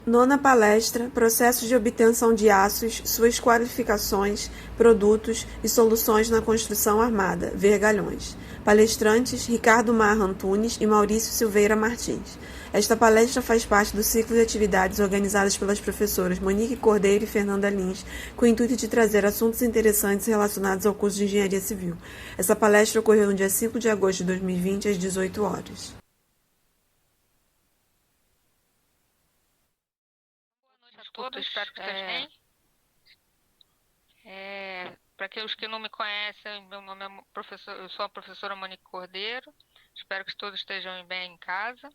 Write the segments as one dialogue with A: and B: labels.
A: Nona palestra: Processos de obtenção de aços, suas qualificações, produtos e soluções na construção armada. Vergalhões. Palestrantes: Ricardo Marra Antunes e Maurício Silveira Martins. Esta palestra faz parte do ciclo de atividades organizadas pelas professoras Monique Cordeiro e Fernanda Lins, com o intuito de trazer assuntos interessantes relacionados ao curso de Engenharia Civil. Essa palestra ocorreu no dia 5 de agosto de 2020, às 18 horas.
B: Boa noite a todos, espero que estejam bem. Para aqueles que não me conhecem, meu nome é eu sou a professora Monique Cordeiro, espero que todos estejam bem em casa.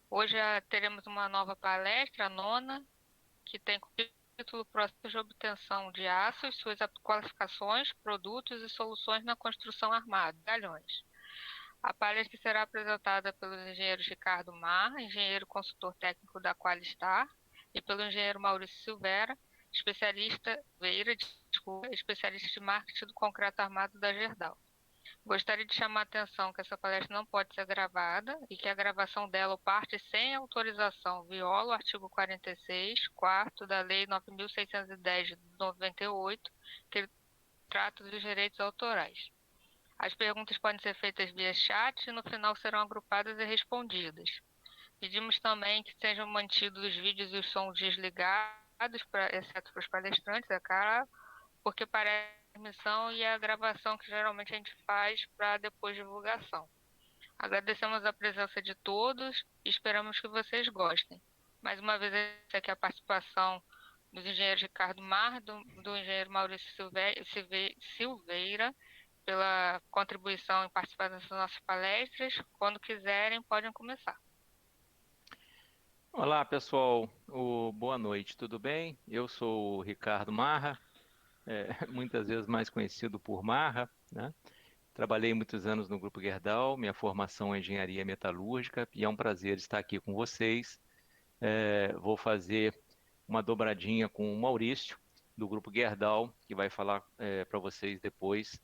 B: Hoje teremos uma nova palestra, a nona, que tem como título Processo de Obtenção de Aços, suas qualificações, produtos e soluções na construção armada, galhões. A palestra será apresentada pelos engenheiros Ricardo Marra, engenheiro consultor técnico da Qualistar, e pelo engenheiro Maurício Silveira, especialista de marketing do concreto armado da Gerdau. Gostaria de chamar a atenção que essa palestra não pode ser gravada e que a gravação dela ou parte sem autorização viola o artigo 46, quarto da Lei 9.610 de 98, que trata dos direitos autorais. As perguntas podem ser feitas via chat e no final serão agrupadas e respondidas. Pedimos também que sejam mantidos os vídeos e os sons desligados, exceto para os palestrantes, é claro, porque para a transmissão e a gravação que geralmente a gente faz para depois divulgação. Agradecemos a presença de todos e esperamos que vocês gostem. Mais uma vez, aqui a participação dos engenheiros Ricardo Mar, do engenheiro Maurício Silveira, pela contribuição e participação das nossas palestras. Quando quiserem, podem começar.
C: Olá, pessoal. Boa noite, tudo bem? Eu sou o Ricardo Marra, muitas vezes mais conhecido por Marra, né? Trabalhei muitos anos no Grupo Gerdau, minha formação é engenharia metalúrgica e é um prazer estar aqui com vocês. Vou fazer uma dobradinha com o Maurício, do Grupo Gerdau, que vai falar para vocês depois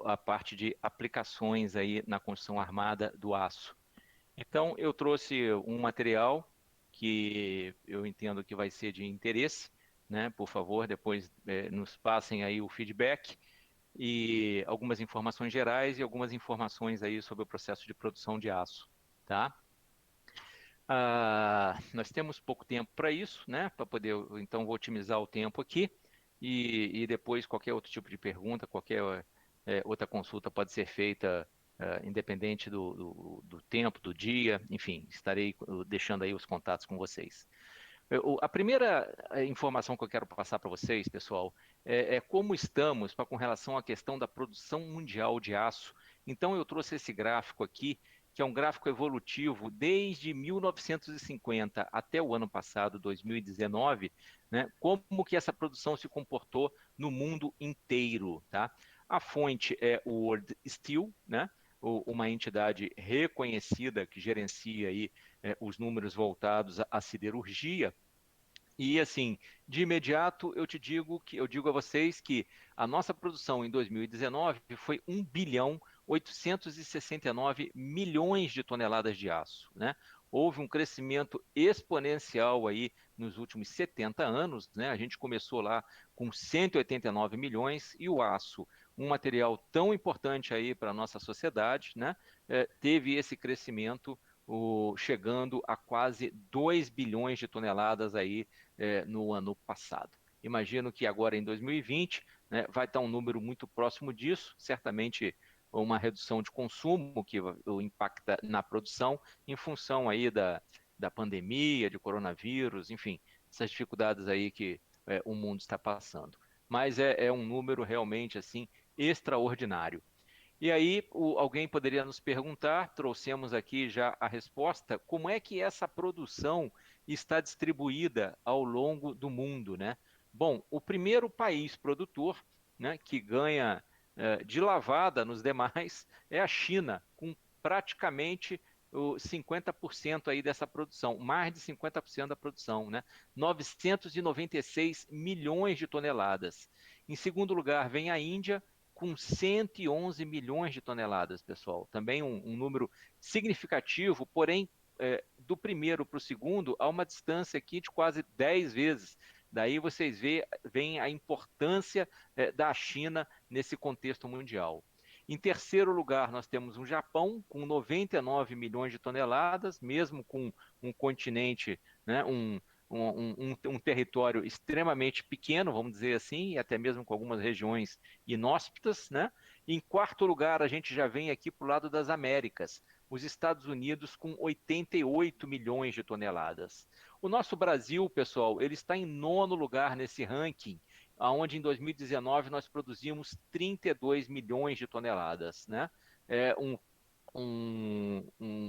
C: a parte de aplicações aí na construção armada do aço. Então, eu trouxe um material que eu entendo que vai ser de interesse, né? Por favor, depois nos passem aí o feedback e algumas informações gerais e algumas informações aí sobre o processo de produção de aço, tá? Nós temos pouco tempo para isso, né? Para poder, então, vou otimizar o tempo aqui e depois qualquer outro tipo de pergunta, qualquer outra consulta pode ser feita independente do tempo, do dia, enfim, estarei deixando aí os contatos com vocês. A primeira informação que eu quero passar para vocês, pessoal, é como estamos com relação à questão da produção mundial de aço. Então, eu trouxe esse gráfico aqui, que é um gráfico evolutivo desde 1950 até o ano passado, 2019, né? Como que essa produção se comportou no mundo inteiro, tá? A fonte é o World Steel, né? Uma entidade reconhecida que gerencia aí os números voltados à siderurgia. E assim, de imediato eu digo a vocês que a nossa produção em 2019 foi 1 bilhão 869 milhões de toneladas de aço, né? Houve um crescimento exponencial aí nos últimos 70 anos, né? A gente começou lá com 189 milhões e o aço, um material tão importante aí para a nossa sociedade, né? Teve esse crescimento chegando a quase 2 bilhões de toneladas aí no ano passado. Imagino que agora em 2020, né, vai estar um número muito próximo disso, certamente uma redução de consumo que impacta na produção em função aí da pandemia, de coronavírus, enfim, essas dificuldades aí que o mundo está passando. Mas é um número realmente assim extraordinário. E aí, alguém poderia nos perguntar, trouxemos aqui já a resposta, como é que essa produção está distribuída ao longo do mundo, né? Bom, o primeiro país produtor, né, que ganha de lavada nos demais é a China, com praticamente o 50% aí dessa produção, mais de 50% da produção, né? 996 milhões de toneladas. Em segundo lugar, vem a Índia, com 111 milhões de toneladas, pessoal. Também um número significativo, porém do primeiro para o segundo há uma distância aqui de quase 10 vezes. Daí vocês veem a importância da China nesse contexto mundial. Em terceiro lugar, nós temos o Japão, com 99 milhões de toneladas, mesmo com um continente, né, um território extremamente pequeno, vamos dizer assim, e até mesmo com algumas regiões inóspitas, né? Em quarto lugar, a gente já vem aqui para o lado das Américas, os Estados Unidos com 88 milhões de toneladas. O nosso Brasil, pessoal, ele está em nono lugar nesse ranking, onde em 2019 nós produzimos 32 milhões de toneladas, né? É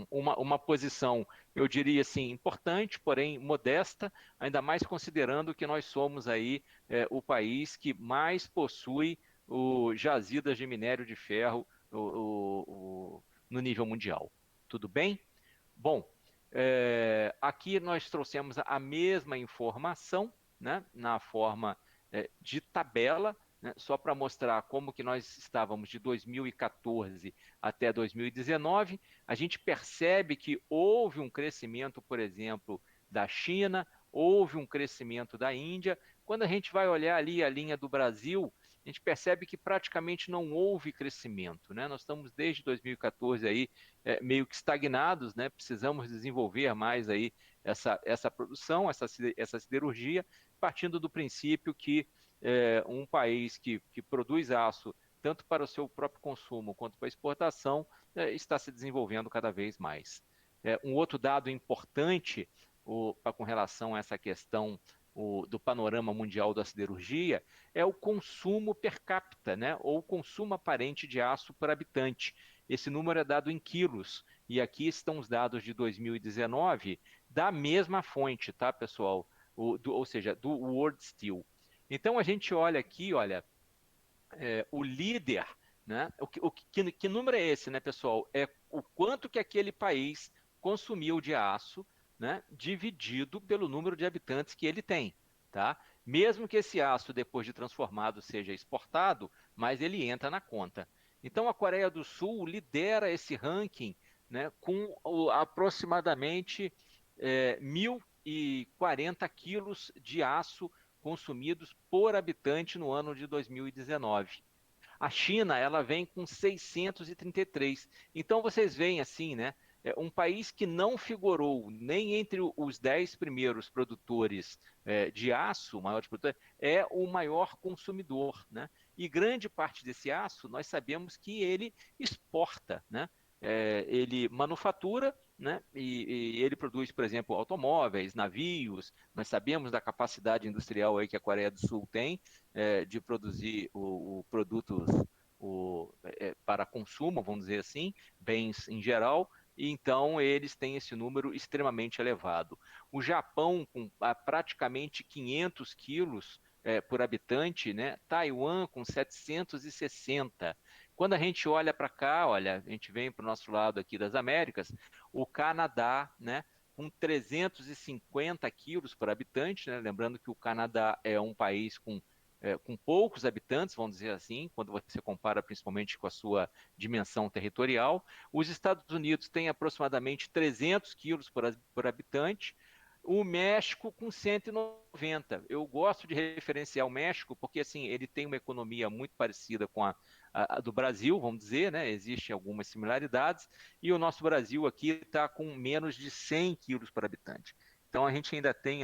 C: uma posição, eu diria assim, importante, porém modesta, ainda mais considerando que nós somos aí o país que mais possui jazidas de minério de ferro no nível mundial. Tudo bem? Bom, aqui nós trouxemos a mesma informação, né, na forma de tabela, né, só para mostrar como que nós estávamos de 2014 até 2019. A gente percebe que houve um crescimento, por exemplo, da China, houve um crescimento da Índia. Quando a gente vai olhar ali a linha do Brasil, a gente percebe que praticamente não houve crescimento, né? Nós estamos desde 2014 aí meio que estagnados, né? Precisamos desenvolver mais aí essa produção, essa siderurgia, partindo do princípio que um país que produz aço tanto para o seu próprio consumo quanto para a exportação está se desenvolvendo cada vez mais. Um outro dado importante com relação a essa questão do panorama mundial da siderurgia é o consumo per capita, né? Ou o consumo aparente de aço por habitante. Esse número é dado em quilos, e aqui estão os dados de 2019 da mesma fonte, tá, pessoal? Ou seja, do World Steel. Então a gente olha aqui, olha, o líder, né? Que número é esse, né, pessoal? É o quanto que aquele país consumiu de aço, né, dividido pelo número de habitantes que ele tem, tá? Mesmo que esse aço, depois de transformado, seja exportado, mas ele entra na conta. Então a Coreia do Sul lidera esse ranking, né, com aproximadamente 1.040 quilos de aço consumidos por habitante no ano de 2019. A China, ela vem com 633. Então vocês veem assim, né? Um país que não figurou nem entre os 10 primeiros produtores de aço, maiores produtores, é o maior consumidor, né? E grande parte desse aço, nós sabemos que ele exporta, né? Ele manufatura, né? E ele produz, por exemplo, automóveis, navios. Nós sabemos da capacidade industrial aí que a Coreia do Sul tem de produzir produtos para consumo, vamos dizer assim, bens em geral. E então eles têm esse número extremamente elevado. O Japão, com praticamente 500 quilos por habitante, né? Taiwan com 760. Quando a gente olha para cá, olha, a gente vem para o nosso lado aqui das Américas, o Canadá, né, com 350 quilos por habitante, né? Lembrando que o Canadá é um país com poucos habitantes, vamos dizer assim, quando você compara principalmente com a sua dimensão territorial. Os Estados Unidos têm aproximadamente 300 quilos por habitante, o México com 190. Eu gosto de referenciar o México porque assim ele tem uma economia muito parecida com a do Brasil, vamos dizer, né? Existem algumas similaridades, e o nosso Brasil aqui está com menos de 100 quilos por habitante. Então a gente ainda tem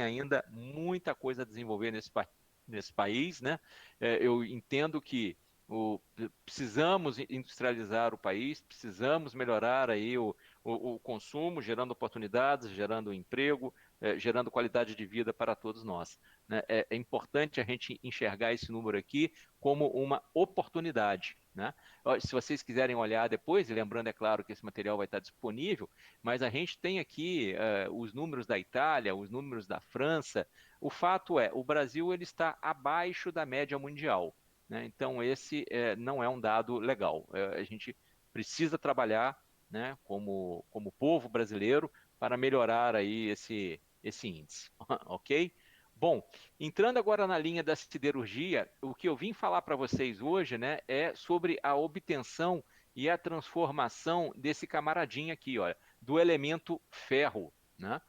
C: muita coisa a desenvolver nesse país, né? Eu entendo que precisamos industrializar o país, precisamos melhorar aí o consumo, gerando oportunidades, gerando emprego, gerando qualidade de vida para todos nós, né? É importante a gente enxergar esse número aqui como uma oportunidade, né? Se vocês quiserem olhar depois, e lembrando, é claro, que esse material vai estar disponível, mas a gente tem aqui os números da Itália, os números da França. O fato o Brasil ele está abaixo da média mundial, né? Então esse não é um dado legal. A gente precisa trabalhar, né, como povo brasileiro para melhorar aí esse índice, ok? Bom, entrando agora na linha da siderurgia, o que eu vim falar para vocês hoje, né, é sobre a obtenção e a transformação desse camaradinho aqui, olha, do elemento ferro. né?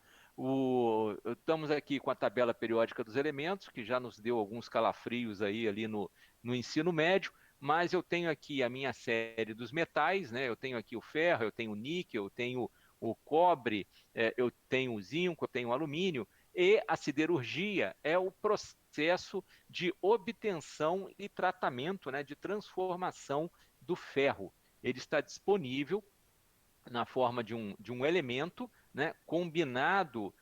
C: Estamos aqui com a tabela periódica dos elementos, que já nos deu alguns calafrios aí ali no ensino médio, mas eu tenho aqui a minha série dos metais, né? Eu tenho aqui o ferro, eu tenho o níquel, eu tenho o cobre, eu tenho o zinco, eu tenho o alumínio, e a siderurgia é o processo de obtenção e tratamento, né, de transformação do ferro. Ele está disponível na forma de um elemento, né, combinado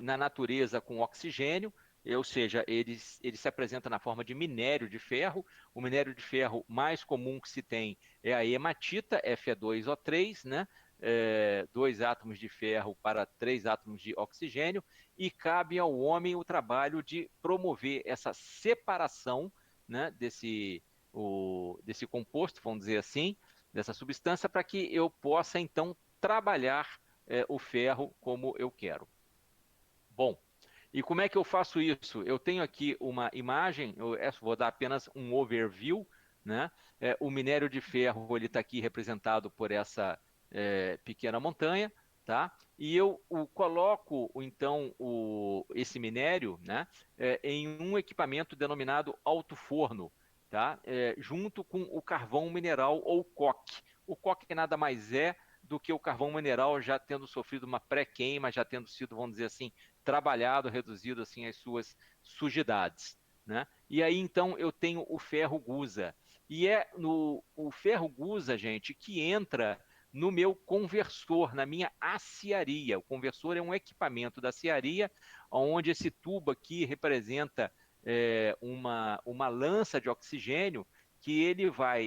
C: na natureza com oxigênio, ou seja, ele se apresenta na forma de minério de ferro. O minério de ferro mais comum que se tem é a hematita, Fe2O3, né? 2 átomos de ferro para 3 átomos de oxigênio, e cabe ao homem o trabalho de promover essa separação, né, desse composto, vamos dizer assim, dessa substância, para que eu possa, então, trabalhar o ferro como eu quero. Bom, e como é que eu faço isso? Eu tenho aqui uma imagem, vou dar apenas um overview, né? O minério de ferro está aqui representado por essa pequena montanha, tá? E eu coloco, então, esse minério, né, em um equipamento denominado alto-forno, tá? Junto com o carvão mineral ou coque. O coque nada mais é do que o carvão mineral já tendo sofrido uma pré-queima, já tendo sido, vamos dizer assim, trabalhado, reduzido assim as suas sujidades, né? E aí então eu tenho o ferro gusa. E é o ferro gusa, gente, que entra no meu conversor, na minha aciaria. O conversor é um equipamento da aciaria, onde esse tubo aqui representa uma lança de oxigênio, que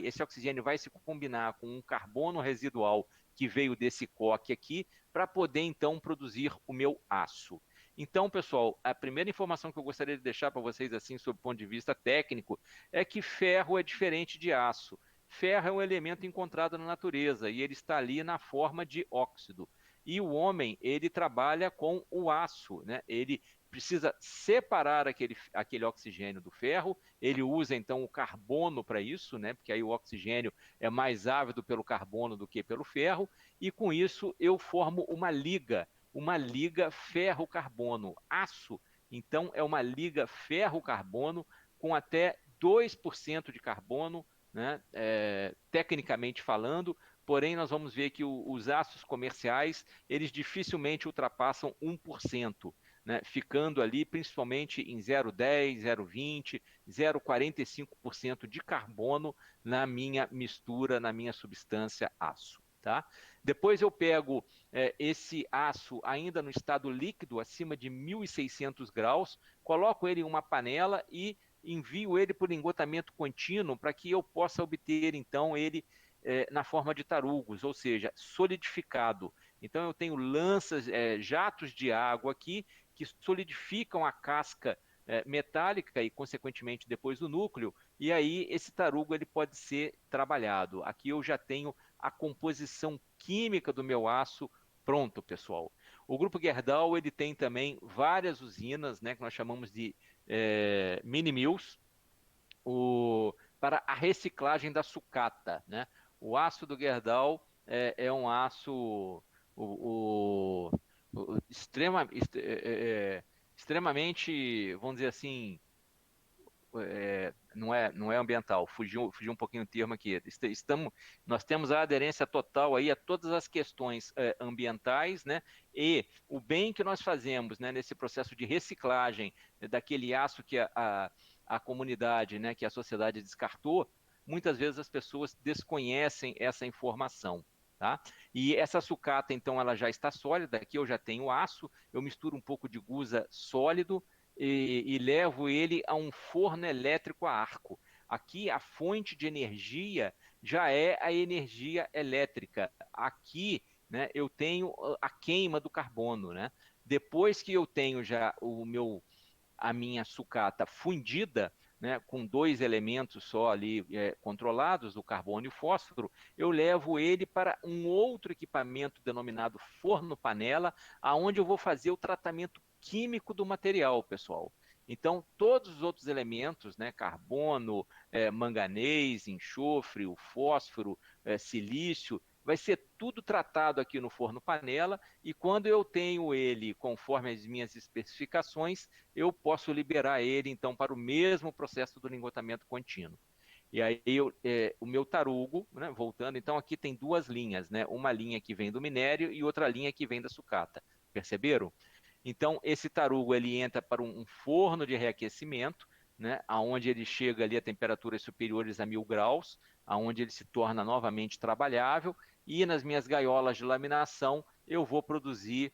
C: esse oxigênio vai se combinar com um carbono residual que veio desse coque aqui, para poder então produzir o meu aço. Então, pessoal, a primeira informação que eu gostaria de deixar para vocês, assim, sob o ponto de vista técnico, é que ferro é diferente de aço. Ferro é um elemento encontrado na natureza e ele está ali na forma de óxido. E o homem, ele trabalha com o aço, né? Ele precisa separar aquele oxigênio do ferro, ele usa então o carbono para isso, né? Porque aí o oxigênio é mais ávido pelo carbono do que pelo ferro, e com isso eu formo uma liga ferro-carbono. Aço, então, é uma liga ferro-carbono com até 2% de carbono, né? Tecnicamente falando, porém nós vamos ver que os aços comerciais, eles dificilmente ultrapassam 1%. Né, ficando ali principalmente em 0,10, 0,20, 0,45% de carbono na minha mistura, na minha substância aço. Tá? Depois eu pego esse aço ainda no estado líquido, acima de 1.600 graus, coloco ele em uma panela e envio ele por engotamento contínuo para que eu possa obter, então, ele na forma de tarugos, ou seja, solidificado. Então eu tenho lanças, jatos de água aqui, que solidificam a casca metálica e, consequentemente, depois o núcleo, e aí esse tarugo ele pode ser trabalhado. Aqui eu já tenho a composição química do meu aço pronto, pessoal. O Grupo Gerdau ele tem também várias usinas, né, que nós chamamos de mini mills, para a reciclagem da sucata, né? O aço do Gerdau é um aço extremamente, vamos dizer assim, não é ambiental, fugiu um pouquinho o termo aqui. Nós temos a aderência total aí a todas as questões ambientais, né? E o bem que nós fazemos, né, nesse processo de reciclagem daquele aço que a comunidade, né, que a sociedade descartou, muitas vezes as pessoas desconhecem essa informação. Tá? E essa sucata, então, ela já está sólida. Aqui eu já tenho aço, eu misturo um pouco de gusa sólido, e levo ele a um forno elétrico a arco. Aqui a fonte de energia já é a energia elétrica. Aqui, né, eu tenho a queima do carbono. Né? Depois que eu tenho já a minha sucata fundida, né, com 2 elementos só ali controlados, o carbono e o fósforo, eu levo ele para um outro equipamento denominado forno-panela, aonde eu vou fazer o tratamento químico do material, pessoal. Então, todos os outros elementos, né, carbono, manganês, enxofre, o fósforo, silício, vai ser tudo tratado aqui no forno panela, e quando eu tenho ele conforme as minhas especificações, eu posso liberar ele, então, para o mesmo processo do lingotamento contínuo. E aí o meu tarugo, né, voltando, então aqui tem duas linhas, né? Uma linha que vem do minério e outra linha que vem da sucata. Perceberam? Então, esse tarugo ele entra para um forno de reaquecimento, né, onde ele chega ali a temperaturas superiores a 1000 graus, aonde ele se torna novamente trabalhável, e nas minhas gaiolas de laminação eu vou produzir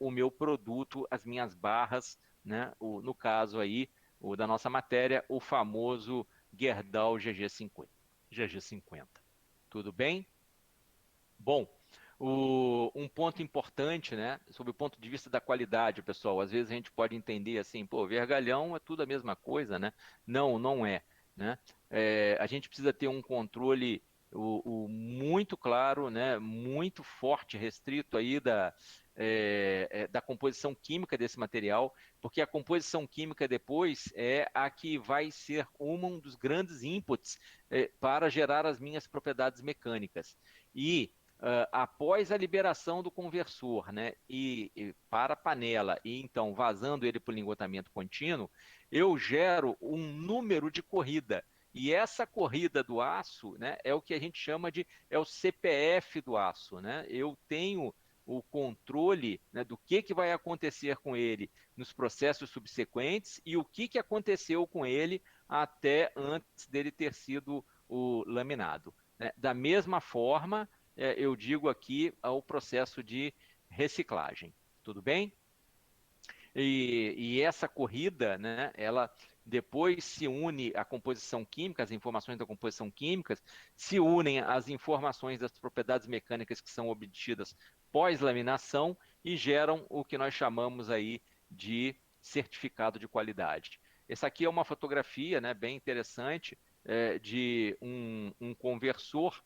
C: o meu produto, as minhas barras, né, no caso aí, da nossa matéria, o famoso Gerdau GG50. GG50. Tudo bem? Bom, um ponto importante, né, sobre o ponto de vista da qualidade, pessoal, às vezes a gente pode entender assim, pô, vergalhão é tudo a mesma coisa, né? Não, não é, né? A gente precisa ter um controle muito claro, né, muito forte, restrito aí da composição química desse material, porque a composição química depois é a que vai ser um dos grandes inputs para gerar as minhas propriedades mecânicas. E após a liberação do conversor, né, e para a panela, e então vazando ele para o lingotamento contínuo, eu gero um número de corrida. E essa corrida do aço, né, é o que a gente chama de o CPF do aço, né? Eu tenho o controle, né, do que vai acontecer com ele nos processos subsequentes e o que aconteceu com ele até antes dele ter sido laminado, né? Da mesma forma, eu digo aqui ao processo de reciclagem. Tudo bem? E essa corrida, né, ela depois se une à composição química, as informações da composição química, se unem às informações das propriedades mecânicas que são obtidas pós-laminação e geram o que nós chamamos aí de certificado de qualidade. Essa aqui é uma fotografia, né, bem interessante, de um conversor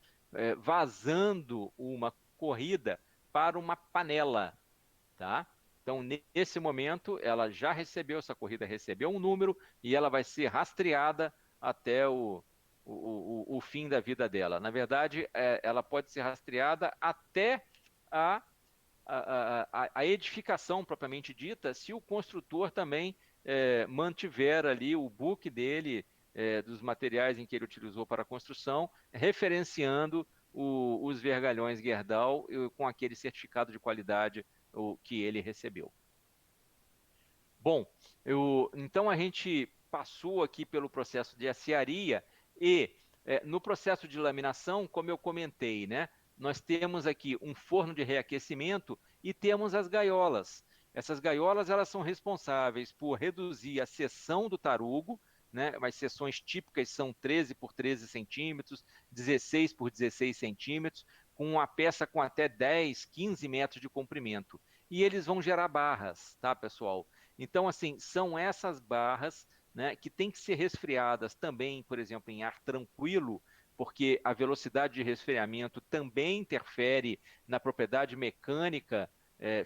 C: vazando uma corrida para uma panela, tá? Então, nesse momento, ela já recebeu, essa corrida recebeu um número e ela vai ser rastreada até o fim da vida dela. Na verdade, ela pode ser rastreada até a edificação propriamente dita, se o construtor também mantiver ali o book dele, dos materiais em que ele utilizou para a construção, referenciando os vergalhões Gerdau com aquele certificado de qualidade que ele recebeu. Bom, então a gente passou aqui pelo processo de aciaria e no processo de laminação, como eu comentei, né, nós temos aqui um forno de reaquecimento e temos as gaiolas. Essas gaiolas elas são responsáveis por reduzir a seção do tarugo, né, as seções típicas são 13 por 13 centímetros, 16 por 16 centímetros, com uma peça com até 10, 15 metros de comprimento. E eles vão gerar barras, tá, pessoal? Então, assim, são essas barras, né, que têm que ser resfriadas também, por exemplo, em ar tranquilo, porque a velocidade de resfriamento também interfere na propriedade mecânica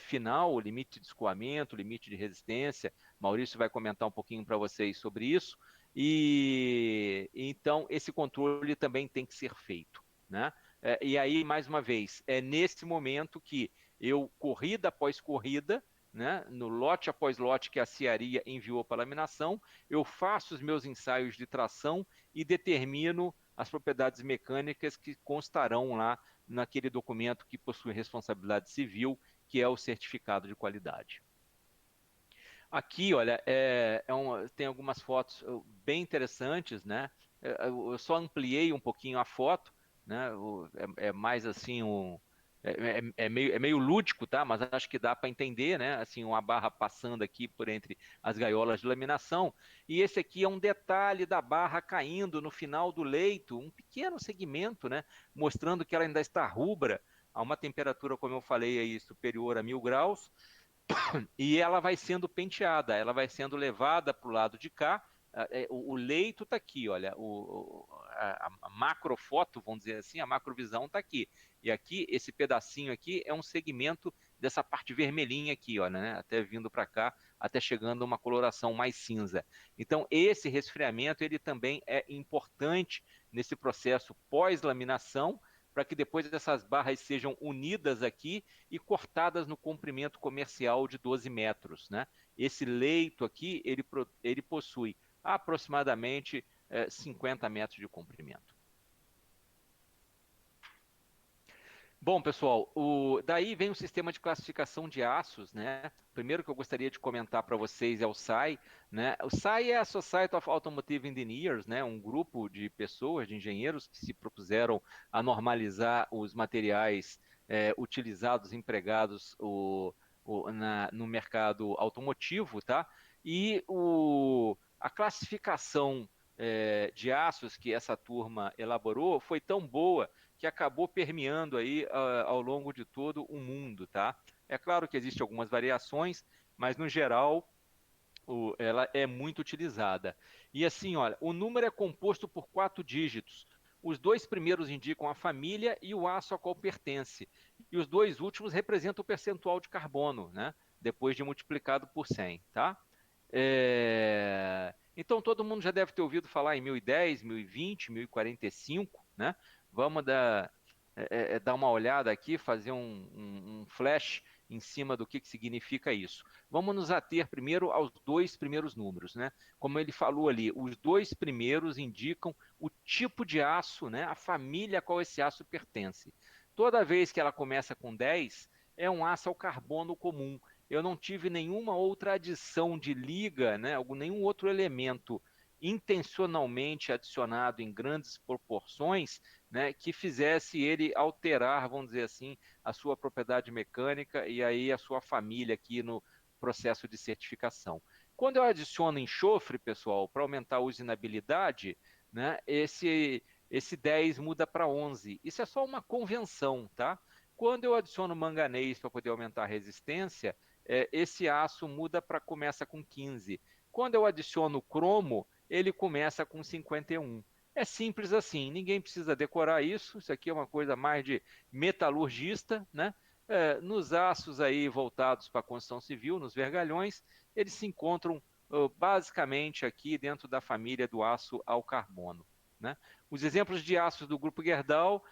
C: final, o limite de escoamento, o limite de resistência. Maurício vai comentar um pouquinho para vocês sobre isso. E então, esse controle também tem que ser feito, né? E aí, mais uma vez, é nesse momento que eu, corrida após corrida, né, no lote após lote que a aciaria enviou para a laminação, eu faço os meus ensaios de tração e determino as propriedades mecânicas que constarão lá naquele documento que possui responsabilidade civil, que é o certificado de qualidade. Aqui, olha, tem algumas fotos bem interessantes, né? Eu só ampliei um pouquinho a foto, né? Mais assim é meio lúdico, tá? Mas acho que dá para entender, né? Assim, uma barra passando aqui por entre as gaiolas de laminação. E esse aqui é um detalhe da barra caindo no final do leito, um pequeno segmento, né? Mostrando que ela ainda está rubra, a uma temperatura, como eu falei, aí, superior a 1000 graus. E ela vai sendo penteada, ela vai sendo levada para o lado de cá. O leito está aqui, olha, a macrofoto, vamos dizer assim, a macrovisão está aqui. E aqui, esse pedacinho aqui é um segmento dessa parte vermelhinha aqui, olha, né? Até vindo para cá, até chegando a uma coloração mais cinza. Então, esse resfriamento, ele também é importante nesse processo pós-laminação, para que depois essas barras sejam unidas aqui e cortadas no comprimento comercial de 12 metros, né? Esse leito aqui, ele possui aproximadamente 50 metros de comprimento. Bom, pessoal, daí vem o sistema de classificação de aços, né? O primeiro que eu gostaria de comentar para vocês é o SAI, né? O SAI é a Society of Automotive Engineers, né? Um grupo de pessoas, de engenheiros que se propuseram a normalizar os materiais utilizados, empregados no mercado automotivo, tá? E a classificação de aços que essa turma elaborou foi tão boa que acabou permeando aí ao longo de todo o mundo, tá? É claro que existem algumas variações, mas no geral ela é muito utilizada. E assim, olha, o número é composto por 4 dígitos. Os 2 primeiros indicam a família e o aço a qual pertence. E os 2 últimos representam o percentual de carbono, né? Depois de multiplicado por 100, tá? Então todo mundo já deve ter ouvido falar em 1010, 1020, 1045, né? Vamos dar uma olhada aqui, fazer um flash em cima do que significa isso. Vamos nos ater primeiro aos 2 primeiros números, né? Como ele falou ali, os 2 primeiros indicam o tipo de aço, né? A família a qual esse aço pertence. Toda vez que ela começa com 10, é um aço ao carbono comum. Eu não tive nenhuma outra adição de liga, né? Nenhum outro elemento intencionalmente adicionado em grandes proporções, né, que fizesse ele alterar, vamos dizer assim, a sua propriedade mecânica e aí a sua família aqui no processo de certificação. Quando eu adiciono enxofre, pessoal, para aumentar a usinabilidade, né, esse 10 muda para 11. Isso é só uma convenção, tá? Quando eu adiciono manganês para poder aumentar a resistência, esse aço começa com 15. Quando eu adiciono cromo, ele começa com 51. É simples assim, ninguém precisa decorar isso. Isso aqui é uma coisa mais de metalurgista, né? Nos aços aí voltados para a construção civil, nos vergalhões, eles se encontram basicamente aqui dentro da família do aço ao carbono, né? Os exemplos de aços do grupo Gerdau,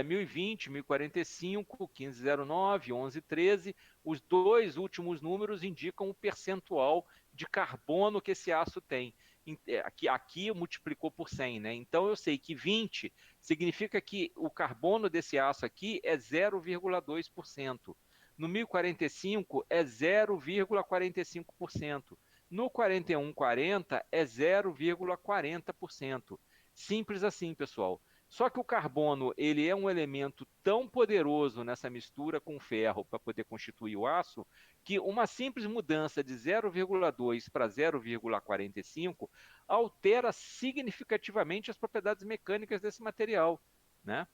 C: 1020, 1045, 1509, 1113, os 2 últimos números indicam o percentual de carbono que esse aço tem. Aqui multiplicou por 100, né? Então eu sei que 20 significa que o carbono desse aço aqui é 0,2%. No 1045 é 0,45%. No 4140 é 0,40%. Simples assim, pessoal. Só que o carbono, ele é um elemento tão poderoso nessa mistura com ferro para poder constituir o aço, que uma simples mudança de 0,2 para 0,45 altera significativamente as propriedades mecânicas desse material, né?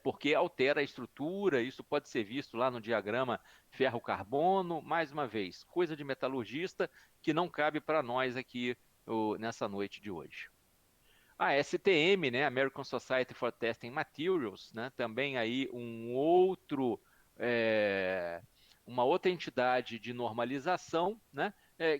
C: Porque altera a estrutura, isso pode ser visto lá no diagrama ferro-carbono, mais uma vez, coisa de metalurgista que não cabe para nós aqui nessa noite de hoje. A STM, né, American Society for Testing Materials, né, também aí uma outra entidade de normalização, né,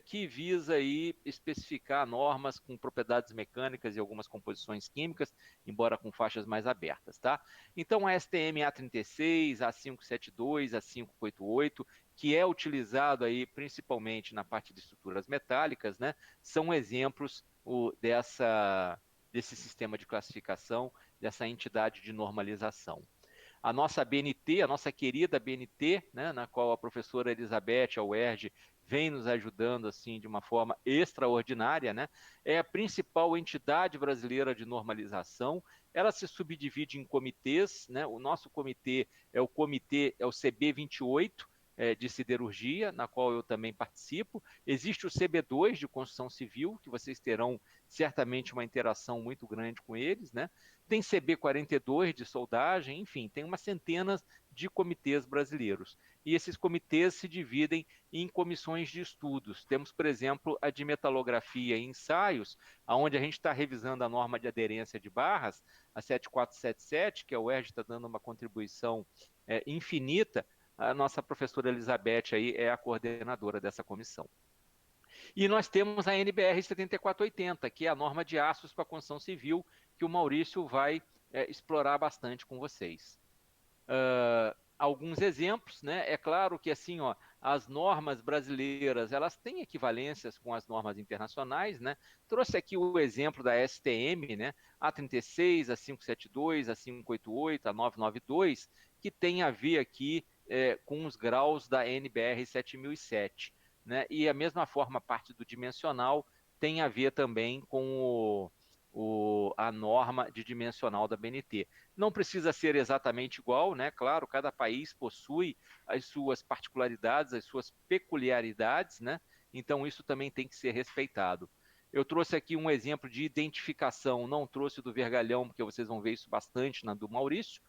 C: que visa aí especificar normas com propriedades mecânicas e algumas composições químicas, embora com faixas mais abertas, tá? Então a STM A36, A572, A588, que é utilizado aí principalmente na parte de estruturas metálicas, né, são exemplos desse sistema de classificação, dessa entidade de normalização. A nossa BNT, a nossa querida BNT, né, na qual a professora Elizabeth, a UERJ, vem nos ajudando assim de uma forma extraordinária, né, é a principal entidade brasileira de normalização. Ela se subdivide em comitês, né, o nosso comitê é o CB28, de siderurgia, na qual eu também participo. Existe o CB2 de construção civil, que vocês terão certamente uma interação muito grande com eles, né? Tem CB42 de soldagem, enfim, tem umas centenas de comitês brasileiros. E esses comitês se dividem em comissões de estudos. Temos, por exemplo, a de metalografia e ensaios, onde a gente está revisando a norma de aderência de barras, a 7477, que a UERJ está dando uma contribuição infinita. A nossa professora Elizabeth aí é a coordenadora dessa comissão. E nós temos a NBR 7480, que é a norma de aços para a construção civil, que o Maurício vai explorar bastante com vocês. Alguns exemplos, né? É claro que assim, ó, as normas brasileiras, elas têm equivalências com as normas internacionais, né? Trouxe aqui o exemplo da STM, né? A36, a 572, a 588, a 992, que tem a ver aqui com os graus da NBR 7007, né? E a mesma forma, a parte do dimensional tem a ver também com a norma de dimensional da BNT. Não precisa ser exatamente igual, né? Claro, cada país possui as suas particularidades, as suas peculiaridades, né? Então isso também tem que ser respeitado. Eu trouxe aqui um exemplo de identificação, não trouxe do vergalhão, porque vocês vão ver isso bastante na do Maurício,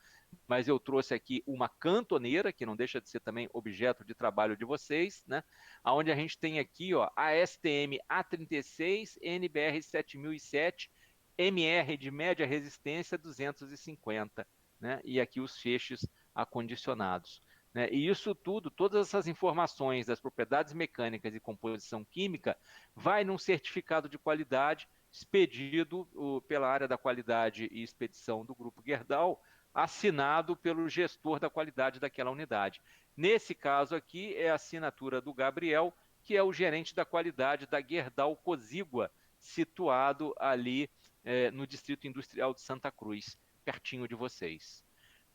C: mas eu trouxe aqui uma cantoneira, que não deixa de ser também objeto de trabalho de vocês, né? Onde a gente tem aqui, ó, a STM A36 NBR 7007 MR de média resistência 250, né? E aqui os feixes acondicionados. Né? E isso tudo, todas essas informações das propriedades mecânicas e composição química, vai num certificado de qualidade expedido pela área da qualidade e expedição do Grupo Gerdau, assinado pelo gestor da qualidade daquela unidade. Nesse caso aqui, é a assinatura do Gabriel, que é o gerente da qualidade da Gerdau Cozigua, situado ali no Distrito Industrial de Santa Cruz, pertinho de vocês.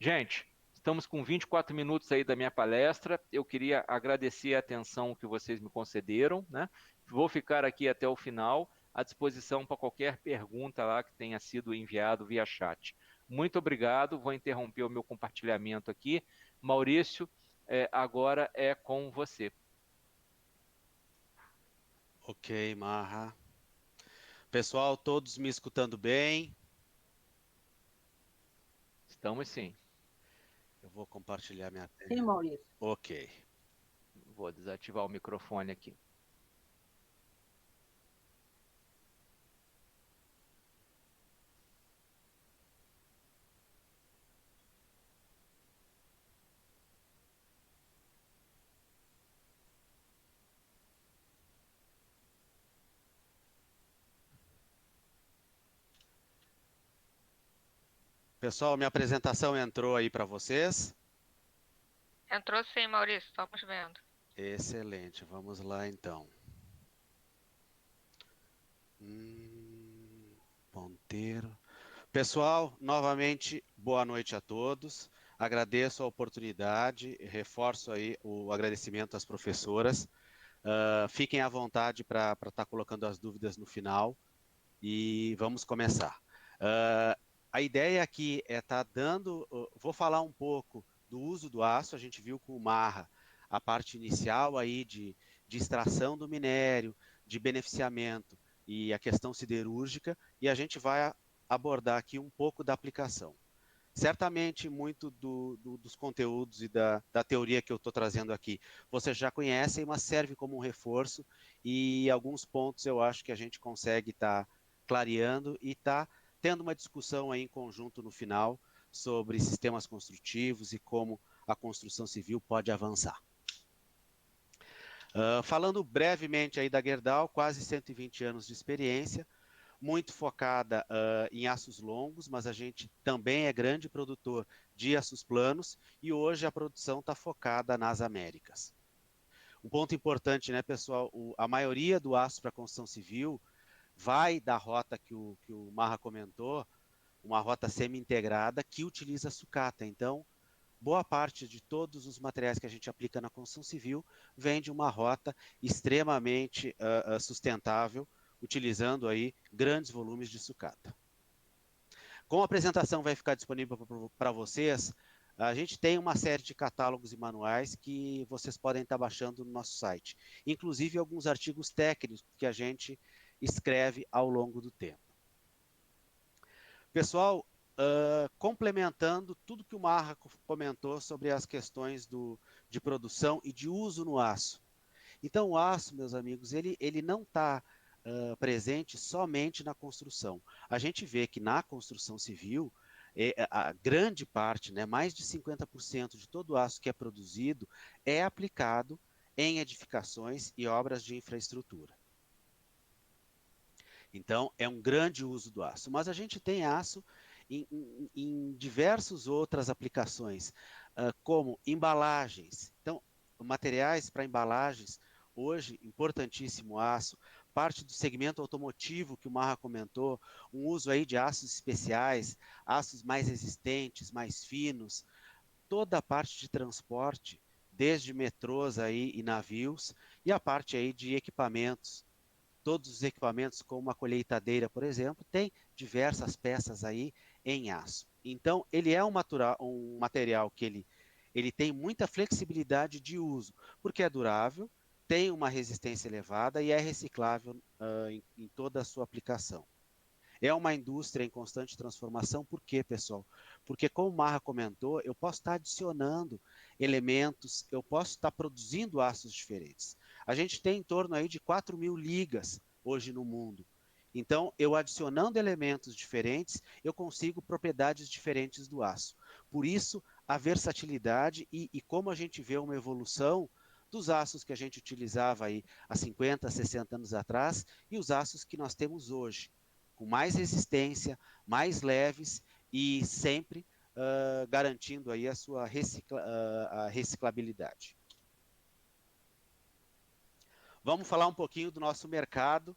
C: Gente, estamos com 24 minutos aí da minha palestra. Eu queria agradecer a atenção que vocês me concederam, né? Vou ficar aqui até o final, à disposição para qualquer pergunta lá que tenha sido enviado via chat. Muito obrigado, vou interromper o meu compartilhamento aqui. Maurício, agora é com você.
D: Ok, Marra. Pessoal, todos me escutando bem?
C: Estamos sim.
D: Eu vou compartilhar minha tela.
E: Sim, Maurício.
D: Ok.
C: Vou desativar o microfone aqui.
D: Pessoal, minha apresentação entrou aí para vocês?
B: Entrou sim, Maurício, estamos vendo.
D: Excelente, vamos lá então. Ponteiro. Pessoal, novamente, boa noite a todos. Agradeço a oportunidade, reforço aí o agradecimento às professoras. Fiquem à vontade para estar colocando as dúvidas no final e vamos começar. A ideia aqui é estar dando, vou falar um pouco do uso do aço, a gente viu com o Marra a parte inicial aí de extração do minério, de beneficiamento e a questão siderúrgica, e a gente vai abordar aqui um pouco da aplicação. Certamente, muito dos conteúdos e da teoria que eu estou trazendo aqui, vocês já conhecem, mas serve como um reforço, e alguns pontos eu acho que a gente consegue estar clareando e estar tendo uma discussão aí em conjunto no final sobre sistemas construtivos e como a construção civil pode avançar. Falando brevemente aí da Gerdau, quase 120 anos de experiência, muito focada em aços longos, mas a gente também é grande produtor de aços planos e hoje a produção está focada nas Américas. Um ponto importante, né, pessoal, a maioria do aço para construção civil vai da rota que o Marra comentou, uma rota semi-integrada que utiliza sucata. Então, boa parte de todos os materiais que a gente aplica na construção civil vem de uma rota extremamente sustentável, utilizando aí grandes volumes de sucata. Como a apresentação vai ficar disponível para vocês, a gente tem uma série de catálogos e manuais que vocês podem estar baixando no nosso site, inclusive alguns artigos técnicos que a gente escreve ao longo do tempo. Pessoal, complementando tudo que o Marra comentou sobre as questões de produção e de uso no aço. Então, o aço, meus amigos, ele não está presente somente na construção. A gente vê que na construção civil, a grande parte, né, mais de 50% de todo o aço que é produzido é aplicado em edificações e obras de infraestrutura. Então, é um grande uso do aço. Mas a gente tem aço em diversas outras aplicações, como embalagens. Então, materiais para embalagens, hoje, importantíssimo aço, parte do segmento automotivo que o Marra comentou, um uso aí de aços especiais, aços mais resistentes, mais finos, toda a parte de transporte, desde metrôs aí e navios, e a parte aí de equipamentos. Todos os equipamentos, como a colheitadeira, por exemplo, tem diversas peças aí em aço. Então, ele é um material que ele tem muita flexibilidade de uso, porque é durável, tem uma resistência elevada e é reciclável em toda a sua aplicação. É uma indústria em constante transformação, por quê, pessoal? Porque, como o Marra comentou, eu posso estar adicionando elementos, eu posso estar produzindo aços diferentes. A gente tem em torno aí de 4.000 ligas hoje no mundo. Então, eu adicionando elementos diferentes, eu consigo propriedades diferentes do aço. Por isso, a versatilidade e como a gente vê uma evolução dos aços que a gente utilizava aí há 50, 60 anos atrás e os aços que nós temos hoje, com mais resistência, mais leves e sempre garantindo aí a sua a reciclabilidade. Vamos falar um pouquinho do nosso mercado,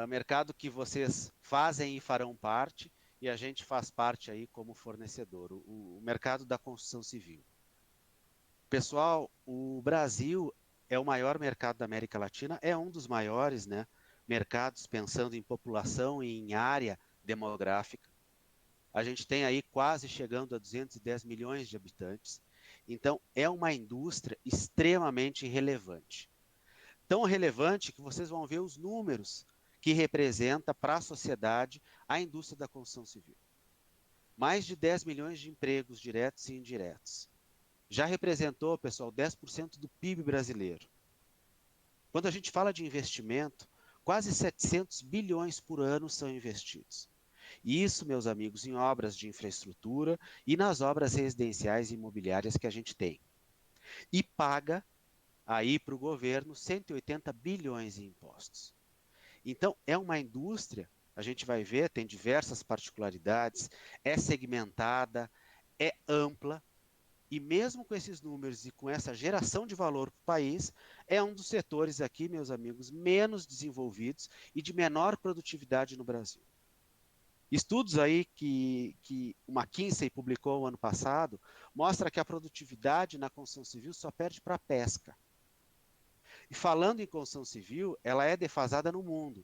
D: mercado que vocês fazem e farão parte, e a gente faz parte aí como fornecedor, o mercado da construção civil. Pessoal, o Brasil é o maior mercado da América Latina, é um dos maiores, né, mercados pensando em população e em área demográfica. A gente tem aí quase chegando a 210 milhões de habitantes. Então, é uma indústria extremamente relevante. Tão relevante que vocês vão ver os números que representa para a sociedade a indústria da construção civil. Mais de 10 milhões de empregos diretos e indiretos. Já representou, pessoal, 10% do PIB brasileiro. Quando a gente fala de investimento, quase 700 bilhões por ano são investidos. E isso, meus amigos, em obras de infraestrutura e nas obras residenciais e imobiliárias que a gente tem. E paga aí para o governo 180 bilhões em impostos. Então, é uma indústria, a gente vai ver, tem diversas particularidades, é segmentada, é ampla, e mesmo com esses números e com essa geração de valor para o país, é um dos setores aqui, meus amigos, menos desenvolvidos e de menor produtividade no Brasil. Estudos aí que o McKinsey publicou ano passado mostra que a produtividade na construção civil só perde para a pesca. E falando em construção civil, ela é defasada no mundo.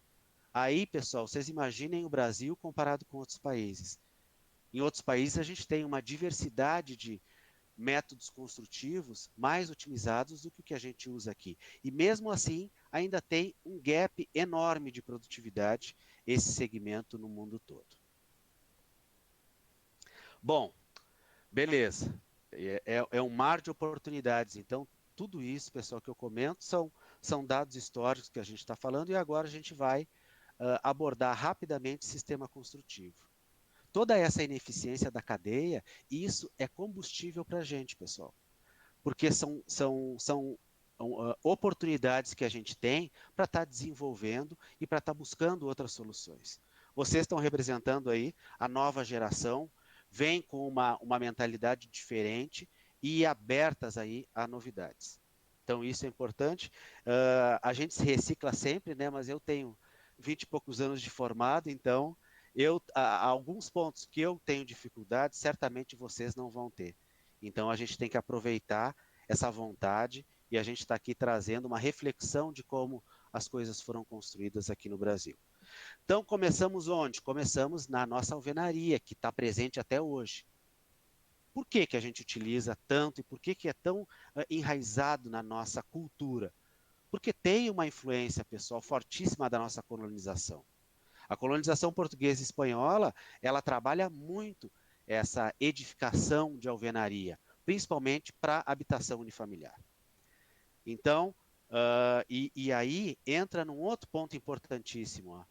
D: Aí, pessoal, vocês imaginem o Brasil comparado com outros países. Em outros países a gente tem uma diversidade de métodos construtivos mais otimizados do que o que a gente usa aqui. E mesmo assim, ainda tem um gap enorme de produtividade esse segmento no mundo todo. Bom, beleza. É um mar de oportunidades. Então, tudo isso, pessoal, que eu comento são dados históricos que a gente está falando e agora a gente vai abordar rapidamente o sistema construtivo. Toda essa ineficiência da cadeia, isso é combustível para a gente, pessoal. Porque são oportunidades que a gente tem para estar desenvolvendo e para estar buscando outras soluções. Vocês estão representando aí a nova geração, vem com uma mentalidade diferente e abertas aí a novidades. Então, isso é importante. A gente se recicla sempre, né? Mas eu tenho 20 e poucos anos de formado, então alguns pontos que eu tenho dificuldade, certamente vocês não vão ter. Então, a gente tem que aproveitar essa vontade e a gente está aqui trazendo uma reflexão de como as coisas foram construídas aqui no Brasil. Então, começamos onde? Começamos na nossa alvenaria, que está presente até hoje. Por que a gente utiliza tanto e por que é tão enraizado na nossa cultura? Porque tem uma influência, pessoal, fortíssima da nossa colonização. A colonização portuguesa e espanhola, ela trabalha muito essa edificação de alvenaria, principalmente para habitação unifamiliar. Então, e aí entra num outro ponto importantíssimo.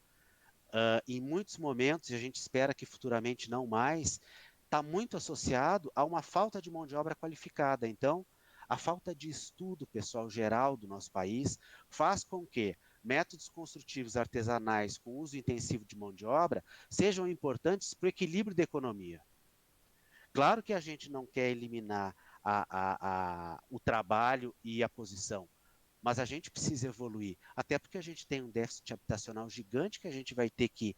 D: Em muitos momentos, e a gente espera que futuramente não mais, está muito associado a uma falta de mão de obra qualificada. Então, a falta de estudo, pessoal, geral do nosso país, faz com que métodos construtivos artesanais com uso intensivo de mão de obra sejam importantes para o equilíbrio da economia. Claro que a gente não quer eliminar o trabalho e a posição, mas a gente precisa evoluir, até porque a gente tem um déficit habitacional gigante que a gente vai ter que,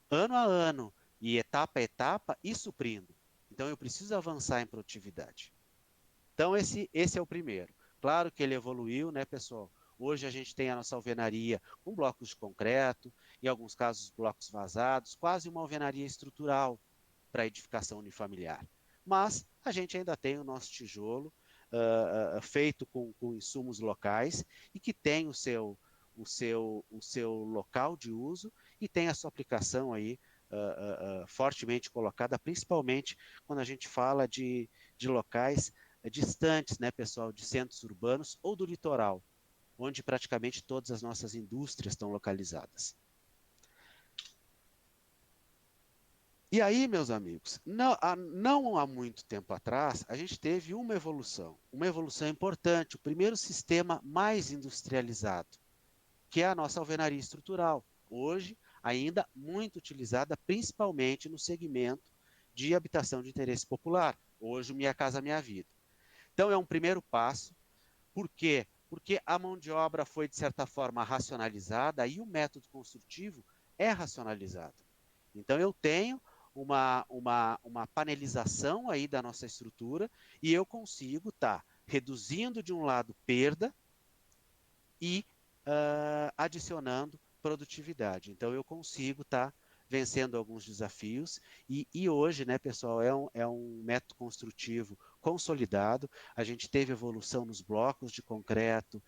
D: ano a ano e etapa a etapa, ir suprindo. Então, eu preciso avançar em produtividade. Então, esse é o primeiro. Claro que ele evoluiu, né, pessoal? Hoje a gente tem a nossa alvenaria com blocos de concreto, em alguns casos blocos vazados, quase uma alvenaria estrutural para edificação unifamiliar. Mas a gente ainda tem o nosso tijolo feito com insumos locais e que tem o seu local de uso e tem a sua aplicação aí fortemente colocada, principalmente quando a gente fala de locais distantes, né, pessoal, de centros urbanos ou do litoral, onde praticamente todas as nossas indústrias estão localizadas. E aí, meus amigos, não há muito tempo atrás, a gente teve uma evolução importante, o primeiro sistema mais industrializado, que é a nossa alvenaria estrutural, hoje ainda muito utilizada, principalmente no segmento de habitação de interesse popular, hoje o Minha Casa Minha Vida. Então é um primeiro passo, por quê? Porque a mão de obra foi, de certa forma, racionalizada e o método construtivo é racionalizado. Então eu tenho uma panelização aí da nossa estrutura e eu consigo estar reduzindo de um lado perda e adicionando produtividade. Então eu consigo estar vencendo alguns desafios e hoje, né, pessoal, é um método construtivo consolidado. A gente teve evolução nos blocos de concreto,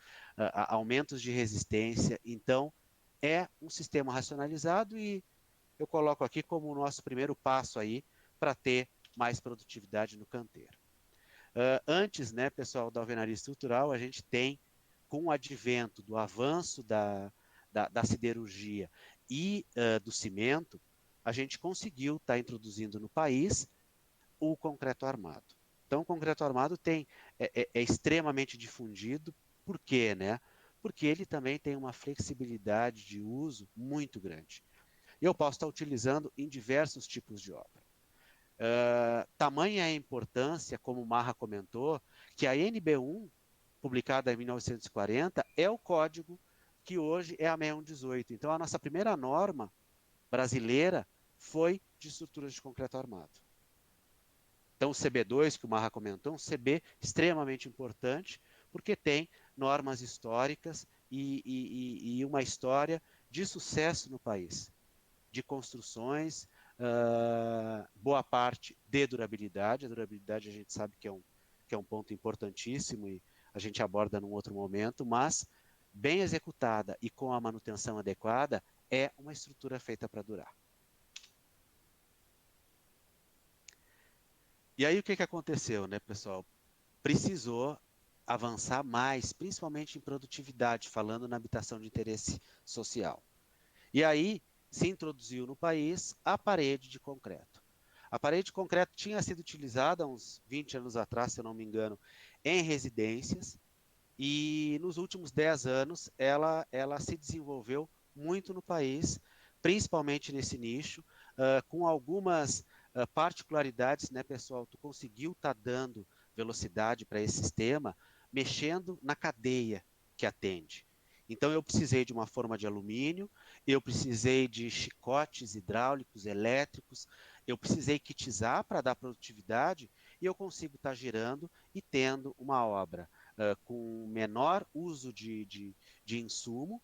D: aumentos de resistência. Então é um sistema racionalizado e eu coloco aqui como o nosso primeiro passo aí para ter mais produtividade no canteiro. Antes, né, pessoal, da alvenaria estrutural, a gente tem, com o advento do avanço da siderurgia e do cimento, a gente conseguiu estar introduzindo no país o concreto armado. Então, o concreto armado é extremamente difundido. Por quê, né? Porque ele também tem uma flexibilidade de uso muito grande. Eu posso estar utilizando em diversos tipos de obra. Tamanha é a importância, como o Marra comentou, que a NB1, publicada em 1940, é o código que hoje é a 6118. Então, a nossa primeira norma brasileira foi de estruturas de concreto armado. Então, o CB2, que o Marra comentou, um CB extremamente importante, porque tem normas históricas e uma história de sucesso no país, de construções, boa parte de durabilidade. A durabilidade a gente sabe que é um ponto importantíssimo e a gente aborda num outro momento, mas bem executada e com a manutenção adequada, é uma estrutura feita para durar. E aí o que aconteceu, né, pessoal? Precisou avançar mais, principalmente em produtividade, falando na habitação de interesse social. E aí se introduziu no país a parede de concreto. A parede de concreto tinha sido utilizada há uns 20 anos atrás, se eu não me engano, em residências, e nos últimos 10 anos ela se desenvolveu muito no país, principalmente nesse nicho, com algumas particularidades, né, pessoal? Tu conseguiu estar dando velocidade para esse sistema, mexendo na cadeia que atende. Então eu precisei de uma forma de alumínio, eu precisei de chicotes hidráulicos, elétricos, eu precisei kitizar para dar produtividade e eu consigo estar girando e tendo uma obra com menor uso de insumo,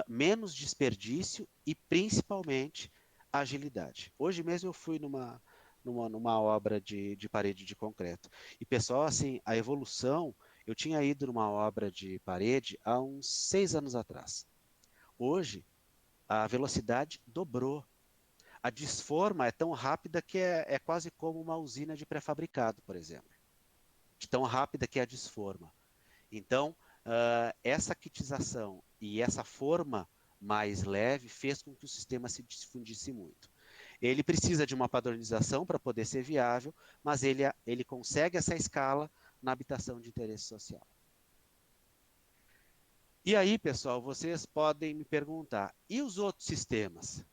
D: menos desperdício e principalmente agilidade. Hoje mesmo eu fui numa obra de parede de concreto. E pessoal, assim, a evolução, eu tinha ido numa obra de parede há uns 6 anos atrás. Hoje, a velocidade dobrou. A desforma é tão rápida que é quase como uma usina de pré-fabricado, por exemplo. De tão rápida que é a desforma. Então, essa kitização e essa forma mais leve fez com que o sistema se difundisse muito. Ele precisa de uma padronização para poder ser viável, mas ele consegue essa escala na habitação de interesse social. E aí, pessoal, vocês podem me perguntar, e os outros sistemas?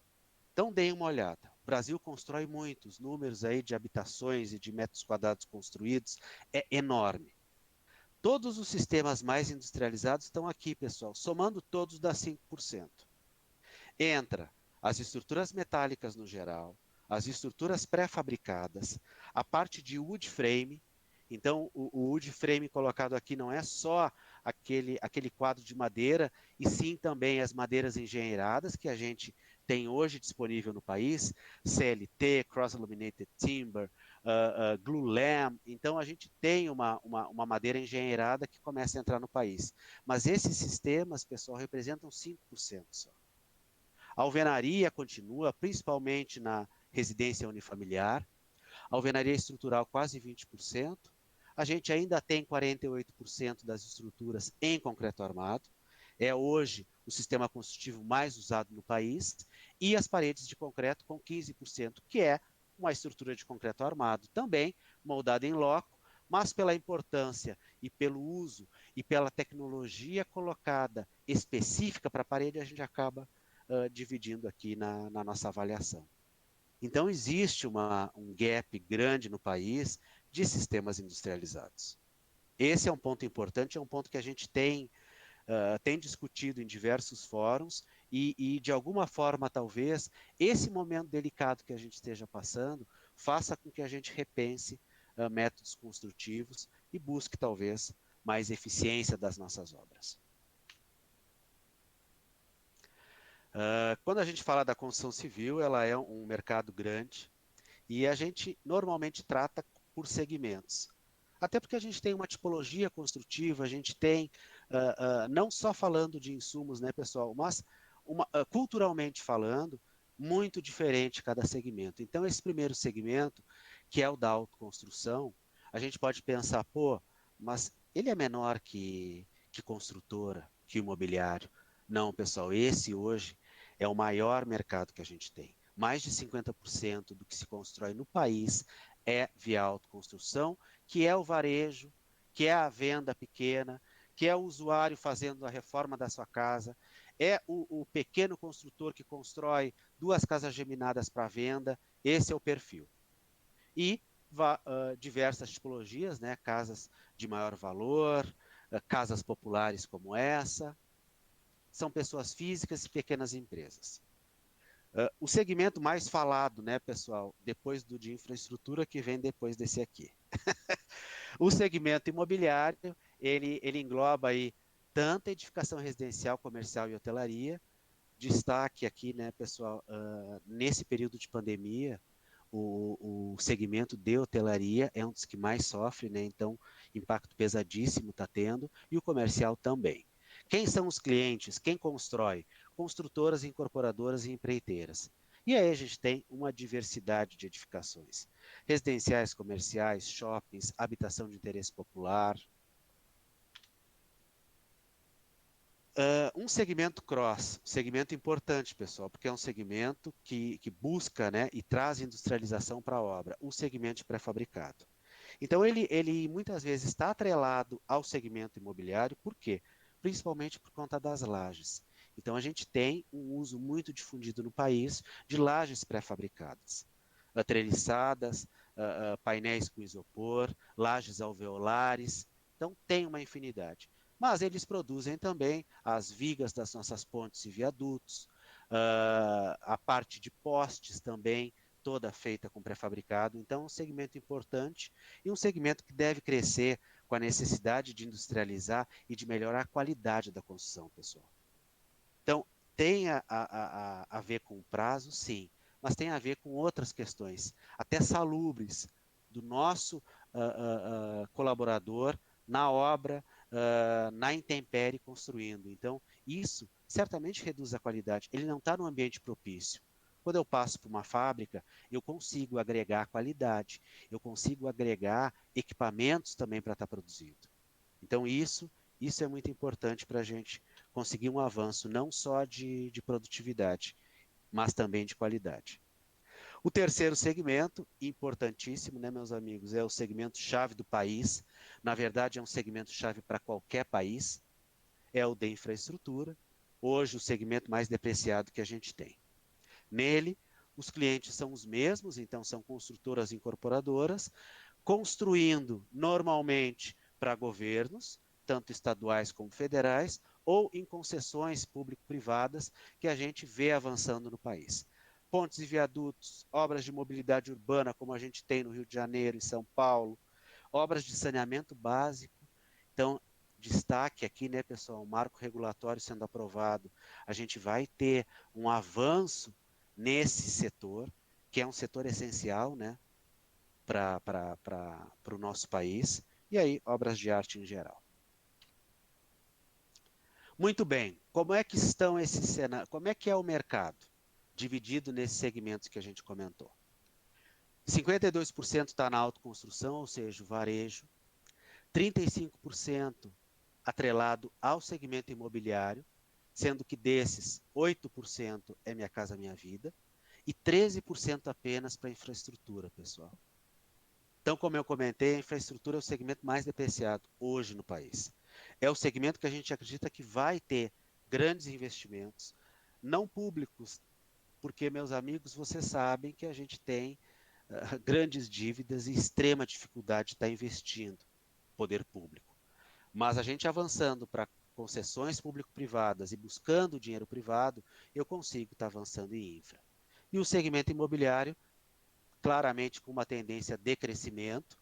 D: Então, deem uma olhada. O Brasil constrói muitos números aí de habitações e de metros quadrados construídos, é enorme. Todos os sistemas mais industrializados estão aqui, pessoal. Somando todos dá 5%. Entra as estruturas metálicas no geral, as estruturas pré-fabricadas, a parte de wood frame. Então, o wood frame colocado aqui não é só aquele quadro de madeira, e sim também as madeiras engenheiradas que a gente tem hoje disponível no país, CLT, Cross Laminated Timber, glulam. Então, a gente tem uma madeira engenheirada que começa a entrar no país. Mas esses sistemas, pessoal, representam 5% só. A alvenaria continua, principalmente na residência unifamiliar. A alvenaria estrutural, quase 20%. A gente ainda tem 48% das estruturas em concreto armado. É hoje o sistema construtivo mais usado no país. E as paredes de concreto com 15%, que é uma estrutura de concreto armado também, moldada em loco, mas pela importância e pelo uso e pela tecnologia colocada específica para a parede, a gente acaba dividindo aqui na nossa avaliação. Então, existe um gap grande no país de sistemas industrializados. Esse é um ponto importante, é um ponto que a gente tem discutido em diversos fóruns e, de alguma forma, talvez, esse momento delicado que a gente esteja passando faça com que a gente repense métodos construtivos e busque, talvez, mais eficiência das nossas obras. Quando a gente fala da construção civil, ela é um mercado grande e a gente normalmente trata por segmentos. Até porque a gente tem uma tipologia construtiva, a gente tem, não só falando de insumos, né, pessoal, mas culturalmente falando, muito diferente cada segmento. Então, esse primeiro segmento, que é o da autoconstrução, a gente pode pensar, pô, mas ele é menor que construtora, que imobiliário. Não, pessoal, esse hoje é o maior mercado que a gente tem. Mais de 50% do que se constrói no país é via autoconstrução, que é o varejo, que é a venda pequena, que é o usuário fazendo a reforma da sua casa, é o pequeno construtor que constrói 2 casas geminadas para venda, esse é o perfil. E diversas tipologias, né? Casas de maior valor, casas populares como essa, são pessoas físicas e pequenas empresas. O segmento mais falado, né, pessoal, depois do de infraestrutura, que vem depois desse aqui. O segmento imobiliário, ele engloba aí tanta edificação residencial, comercial e hotelaria. Destaque aqui, né, pessoal, nesse período de pandemia, o segmento de hotelaria é um dos que mais sofre, né? Então, impacto pesadíssimo está tendo, e o comercial também. Quem são os clientes? Quem constrói? Construtoras, incorporadoras e empreiteiras. E aí a gente tem uma diversidade de edificações. Residenciais, comerciais, shoppings, habitação de interesse popular. Um segmento cross, segmento importante, pessoal, porque é um segmento que busca, né, e traz industrialização para a obra, um segmento de pré-fabricado. Então, ele muitas vezes está atrelado ao segmento imobiliário, por quê? Principalmente por conta das lajes. Então, a gente tem um uso muito difundido no país de lajes pré-fabricadas, treliçadas, painéis com isopor, lajes alveolares. Então, tem uma infinidade. Mas eles produzem também as vigas das nossas pontes e viadutos, a parte de postes também, toda feita com pré-fabricado. Então, é um segmento importante e um segmento que deve crescer com a necessidade de industrializar e de melhorar a qualidade da construção, pessoal. Então, tem a ver com o prazo, sim, mas tem a ver com outras questões, até salubres, do nosso colaborador na obra, na intempérie construindo. Então, isso certamente reduz a qualidade. Ele não está no ambiente propício. Quando eu passo por uma fábrica, eu consigo agregar qualidade, eu consigo agregar equipamentos também para estar produzindo. Então, isso é muito importante para a gente conseguir um avanço não só de produtividade, mas também de qualidade. O terceiro segmento, importantíssimo, né, meus amigos, é o segmento chave do país. Na verdade, é um segmento chave para qualquer país. é o de infraestrutura, hoje o segmento mais depreciado que a gente tem. Nele, os clientes são os mesmos, então são construtoras incorporadoras, construindo normalmente para governos, tanto estaduais como federais, ou em concessões público-privadas que a gente vê avançando no país. Pontes e viadutos, obras de mobilidade urbana, como a gente tem no Rio de Janeiro, em São Paulo, obras de saneamento básico. Então, destaque aqui, né, pessoal, o marco regulatório sendo aprovado, a gente vai ter um avanço nesse setor, que é um setor essencial, né, para o nosso país, e aí obras de arte em geral. Muito bem, como é que estão esses cenários, como é que é o mercado, dividido nesses segmentos que a gente comentou? 52% está na autoconstrução, ou seja, o varejo, 35% atrelado ao segmento imobiliário, sendo que desses, 8% é Minha Casa Minha Vida, e 13% apenas para infraestrutura, pessoal. Então, como eu comentei, a infraestrutura é o segmento mais depreciado hoje no país. É o segmento que a gente acredita que vai ter grandes investimentos, não públicos, porque, meus amigos, vocês sabem que a gente tem grandes dívidas e extrema dificuldade de estar investindo poder público. Mas a gente avançando para concessões público-privadas e buscando dinheiro privado, eu consigo estar avançando em infra. E o segmento imobiliário, claramente com uma tendência de crescimento.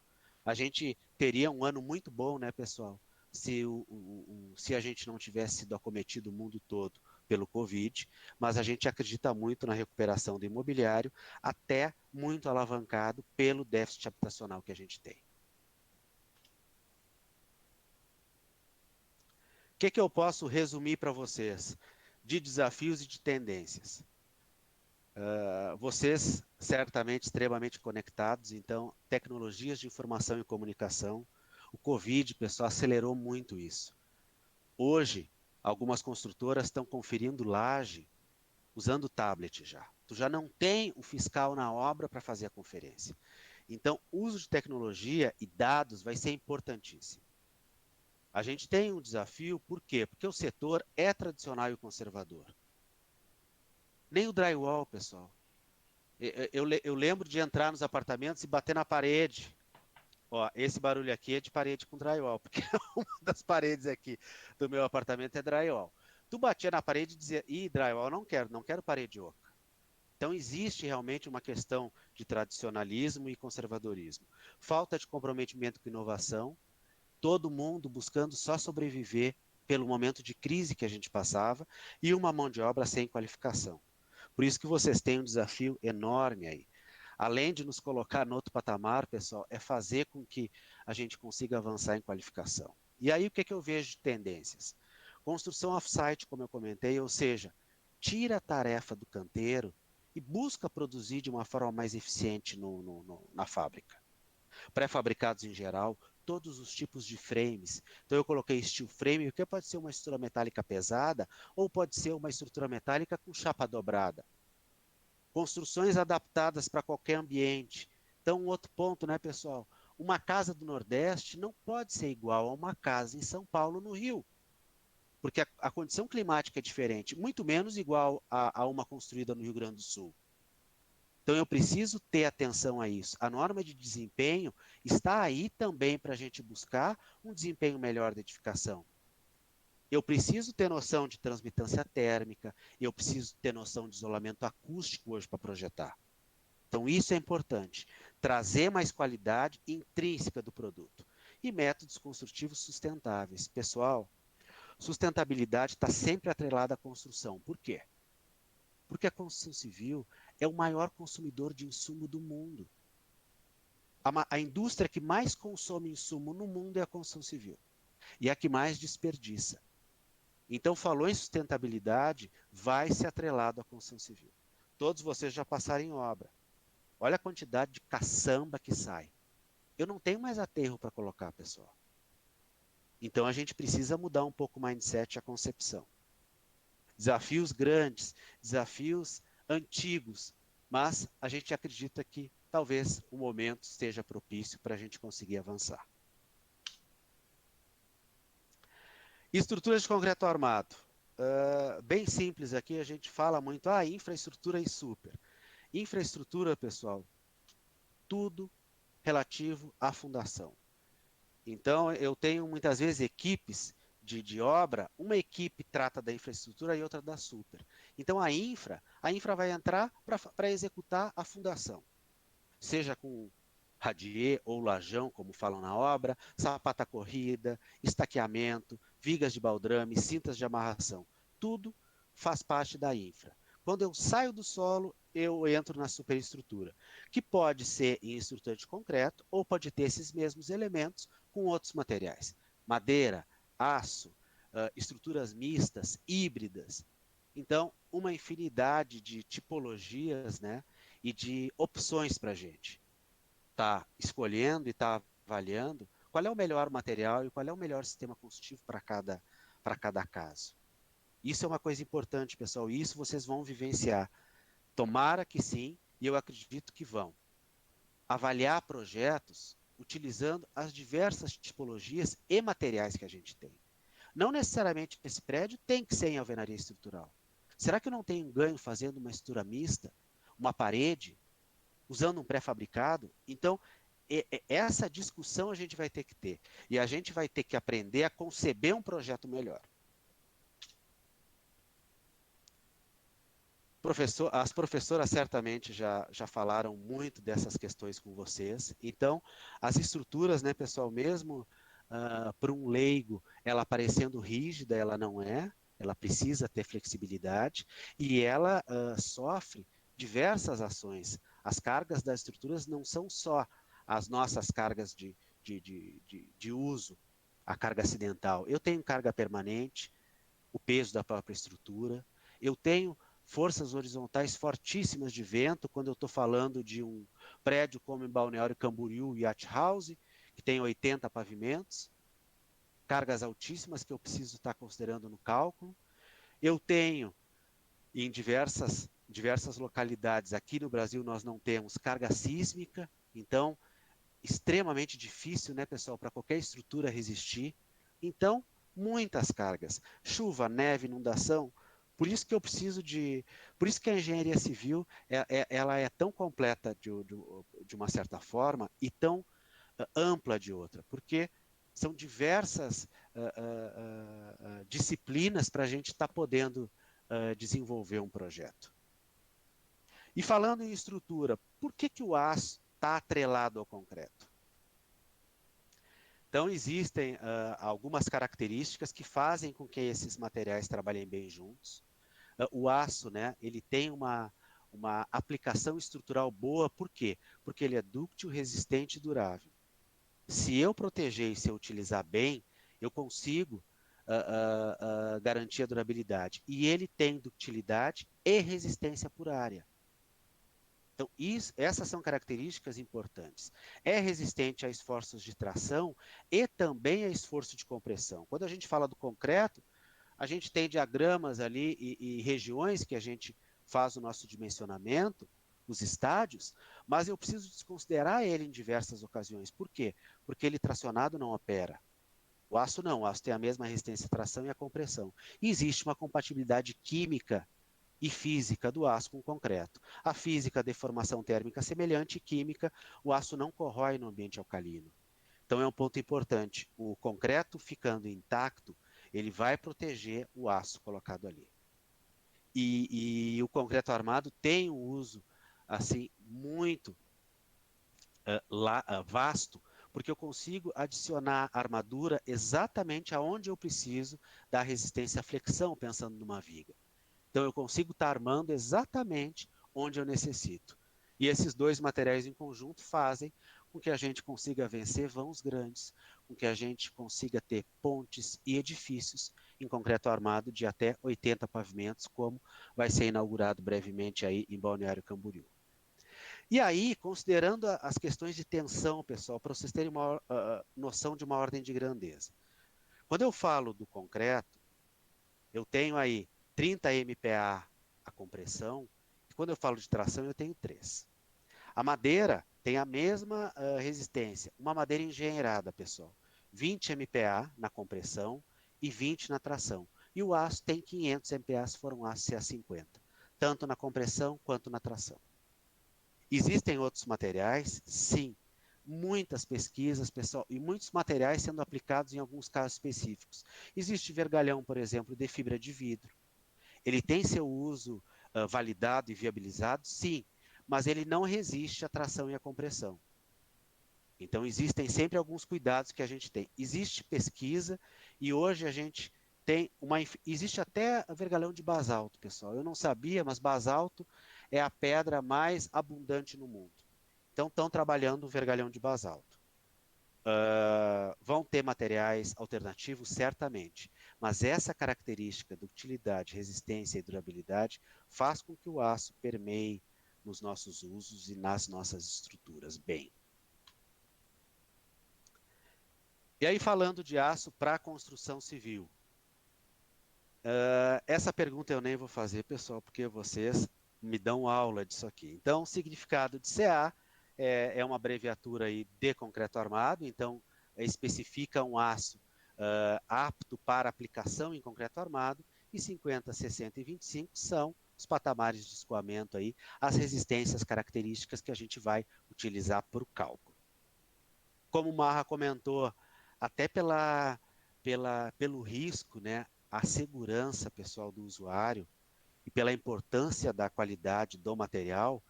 D: A gente teria um ano muito bom, né, pessoal? Se a gente não tivesse sido acometido o mundo todo pelo Covid, mas a gente acredita muito na recuperação do imobiliário, até muito alavancado pelo déficit habitacional que a gente tem. O que eu posso resumir para vocês de desafios e de tendências? Vocês certamente extremamente conectados, então tecnologias de informação e comunicação, o Covid, pessoal, acelerou muito isso. Hoje, algumas construtoras estão conferindo laje usando tablet já. Tu já não tem o fiscal na obra para fazer a conferência. Então, o uso de tecnologia e dados vai ser importantíssimo. A gente tem um desafio, por quê? Porque o setor é tradicional e conservador. Nem o drywall, pessoal. Eu lembro de entrar nos apartamentos e bater na parede. Ó, esse barulho aqui é de parede com drywall, porque uma das paredes aqui do meu apartamento é drywall. Tu batia na parede e dizia, ih, drywall, não quero parede oca. Então existe realmente uma questão de tradicionalismo e conservadorismo. Falta de comprometimento com inovação, todo mundo buscando só sobreviver pelo momento de crise que a gente passava e uma mão de obra sem qualificação. Por isso que vocês têm um desafio enorme aí. Além de nos colocar no outro patamar, pessoal, é fazer com que a gente consiga avançar em qualificação. E aí o que eu vejo de tendências? Construção off-site, como eu comentei, ou seja, tira a tarefa do canteiro e busca produzir de uma forma mais eficiente na fábrica. Pré-fabricados em geral, todos os tipos de frames. Então eu coloquei steel frame, que pode ser uma estrutura metálica pesada ou pode ser uma estrutura metálica com chapa dobrada. Construções adaptadas para qualquer ambiente. Então, um outro ponto, né, pessoal? Uma casa do Nordeste não pode ser igual a uma casa em São Paulo, no Rio, porque a condição climática é diferente, muito menos igual a uma construída no Rio Grande do Sul. Então, eu preciso ter atenção a isso. A norma de desempenho está aí também para a gente buscar um desempenho melhor da edificação. Eu preciso ter noção de transmitância térmica, eu preciso ter noção de isolamento acústico hoje para projetar. Então, isso é importante. Trazer mais qualidade intrínseca do produto. E métodos construtivos sustentáveis. Pessoal, sustentabilidade está sempre atrelada à construção. Por quê? Porque a construção civil é o maior consumidor de insumo do mundo. A indústria que mais consome insumo no mundo é a construção civil. E a que mais desperdiça. Então, falou em sustentabilidade, vai ser atrelado à construção civil. Todos vocês já passaram em obra. Olha a quantidade de caçamba que sai. Eu não tenho mais aterro para colocar, pessoal. Então, a gente precisa mudar um pouco o mindset e a concepção. Desafios grandes, desafios antigos, mas a gente acredita que talvez o momento esteja propício para a gente conseguir avançar. Estrutura de concreto armado. Bem simples aqui, a gente fala muito, infraestrutura e super. Infraestrutura, pessoal, tudo relativo à fundação. Então, eu tenho muitas vezes equipes de obra, uma equipe trata da infraestrutura e outra da super. Então, a infra vai entrar para executar a fundação, seja com radier ou lajão, como falam na obra, sapata corrida, estaqueamento, vigas de baldrame, cintas de amarração. Tudo faz parte da infra. Quando eu saio do solo, eu entro na superestrutura, que pode ser em estrutura de concreto ou pode ter esses mesmos elementos com outros materiais. Madeira, aço, estruturas mistas, híbridas. Então, uma infinidade de tipologias, né, e de opções para a gente estar escolhendo e estar avaliando qual é o melhor material e qual é o melhor sistema construtivo para cada caso. Isso é uma coisa importante, pessoal, e isso vocês vão vivenciar. Tomara que sim, e eu acredito que vão. Avaliar projetos utilizando as diversas tipologias e materiais que a gente tem. Não necessariamente esse prédio tem que ser em alvenaria estrutural. Será que eu não tenho ganho fazendo uma estrutura mista, uma parede, usando um pré-fabricado? Então, essa discussão a gente vai ter que ter. E a gente vai ter que aprender a conceber um projeto melhor. As professoras certamente já falaram muito dessas questões com vocês. Então, as estruturas, né, pessoal, mesmo para um leigo, ela parecendo rígida, ela não é. Ela precisa ter flexibilidade e ela sofre diversas ações. As cargas das estruturas não são só as nossas cargas de uso, a carga acidental. Eu tenho carga permanente, o peso da própria estrutura. Eu tenho forças horizontais fortíssimas de vento, quando eu estou falando de um prédio como em Balneário Camboriú, Yacht House, que tem 80 pavimentos, cargas altíssimas que eu preciso estar considerando no cálculo. Eu tenho, em diversas localidades, aqui no Brasil nós não temos carga sísmica, então, extremamente difícil, né, pessoal, para qualquer estrutura resistir. Então, muitas cargas. Chuva, neve, inundação. Por isso que eu preciso por isso que a engenharia civil ela é tão completa de uma certa forma e tão ampla de outra, porque são diversas disciplinas para a gente estar podendo desenvolver um projeto. E falando em estrutura, por que o aço está atrelado ao concreto? Então, existem algumas características que fazem com que esses materiais trabalhem bem juntos. O aço, né, ele tem uma aplicação estrutural boa, por quê? Porque ele é dúctil, resistente e durável. Se eu proteger e se eu utilizar bem, eu consigo garantir a durabilidade. E ele tem ductilidade e resistência por área. Então, essas são características importantes. É resistente a esforços de tração e também a esforço de compressão. Quando a gente fala do concreto, a gente tem diagramas ali e regiões que a gente faz o nosso dimensionamento, os estádios, mas eu preciso desconsiderar ele em diversas ocasiões. Por quê? Porque ele tracionado não opera. O aço não, o aço tem a mesma resistência à tração e à compressão. E existe uma compatibilidade química e física do aço com o concreto. A física, a deformação térmica semelhante, e química, o aço não corrói no ambiente alcalino. Então é um ponto importante. O concreto ficando intacto, ele vai proteger o aço colocado ali. E o concreto armado tem um uso assim muito vasto, porque eu consigo adicionar armadura exatamente aonde eu preciso da resistência à flexão, pensando numa viga. Então, eu consigo estar armando exatamente onde eu necessito. E esses dois materiais em conjunto fazem com que a gente consiga vencer vãos grandes, com que a gente consiga ter pontes e edifícios em concreto armado de até 80 pavimentos, como vai ser inaugurado brevemente aí em Balneário Camboriú. E aí, considerando as questões de tensão, pessoal, para vocês terem uma noção de uma ordem de grandeza. Quando eu falo do concreto, eu tenho aí 30 MPa a compressão, e quando eu falo de tração, eu tenho 3. A madeira tem a mesma resistência, uma madeira engenheirada, pessoal. 20 MPa na compressão e 20 na tração. E o aço tem 500 MPa se for um aço CA50, tanto na compressão quanto na tração. Existem outros materiais? Sim. Muitas pesquisas, pessoal, e muitos materiais sendo aplicados em alguns casos específicos. Existe vergalhão, por exemplo, de fibra de vidro. Ele tem seu uso validado e viabilizado? Sim, mas ele não resiste à tração e à compressão. Então, existem sempre alguns cuidados que a gente tem. Existe pesquisa e hoje a gente tem uma... Existe até vergalhão de basalto, pessoal. Eu não sabia, mas basalto é a pedra mais abundante no mundo. Então, estão trabalhando o vergalhão de basalto. Vão ter materiais alternativos, certamente. Mas essa característica de utilidade, resistência e durabilidade faz com que o aço permeie nos nossos usos e nas nossas estruturas bem. E aí, falando de aço para construção civil. Essa pergunta eu nem vou fazer, pessoal, porque vocês me dão aula disso aqui. Então, o significado de CA é uma abreviatura aí de concreto armado, então especifica um aço apto para aplicação em concreto armado, e 50, 60 e 25 são os patamares de escoamento aí, as resistências características que a gente vai utilizar para o cálculo. Como o Marra comentou, até pelo risco, né, a segurança pessoal do usuário e pela importância da qualidade do material,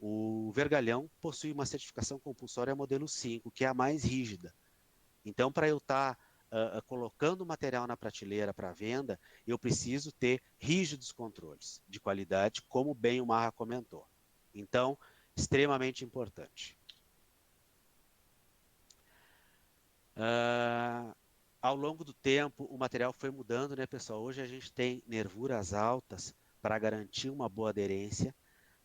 D: o vergalhão possui uma certificação compulsória modelo 5, que é a mais rígida. Então, para eu estar colocando o material na prateleira para venda, eu preciso ter rígidos controles de qualidade, como bem o Marra comentou. Então, extremamente importante. Ao longo do tempo, o material foi mudando, né, pessoal? Hoje a gente tem nervuras altas para garantir uma boa aderência.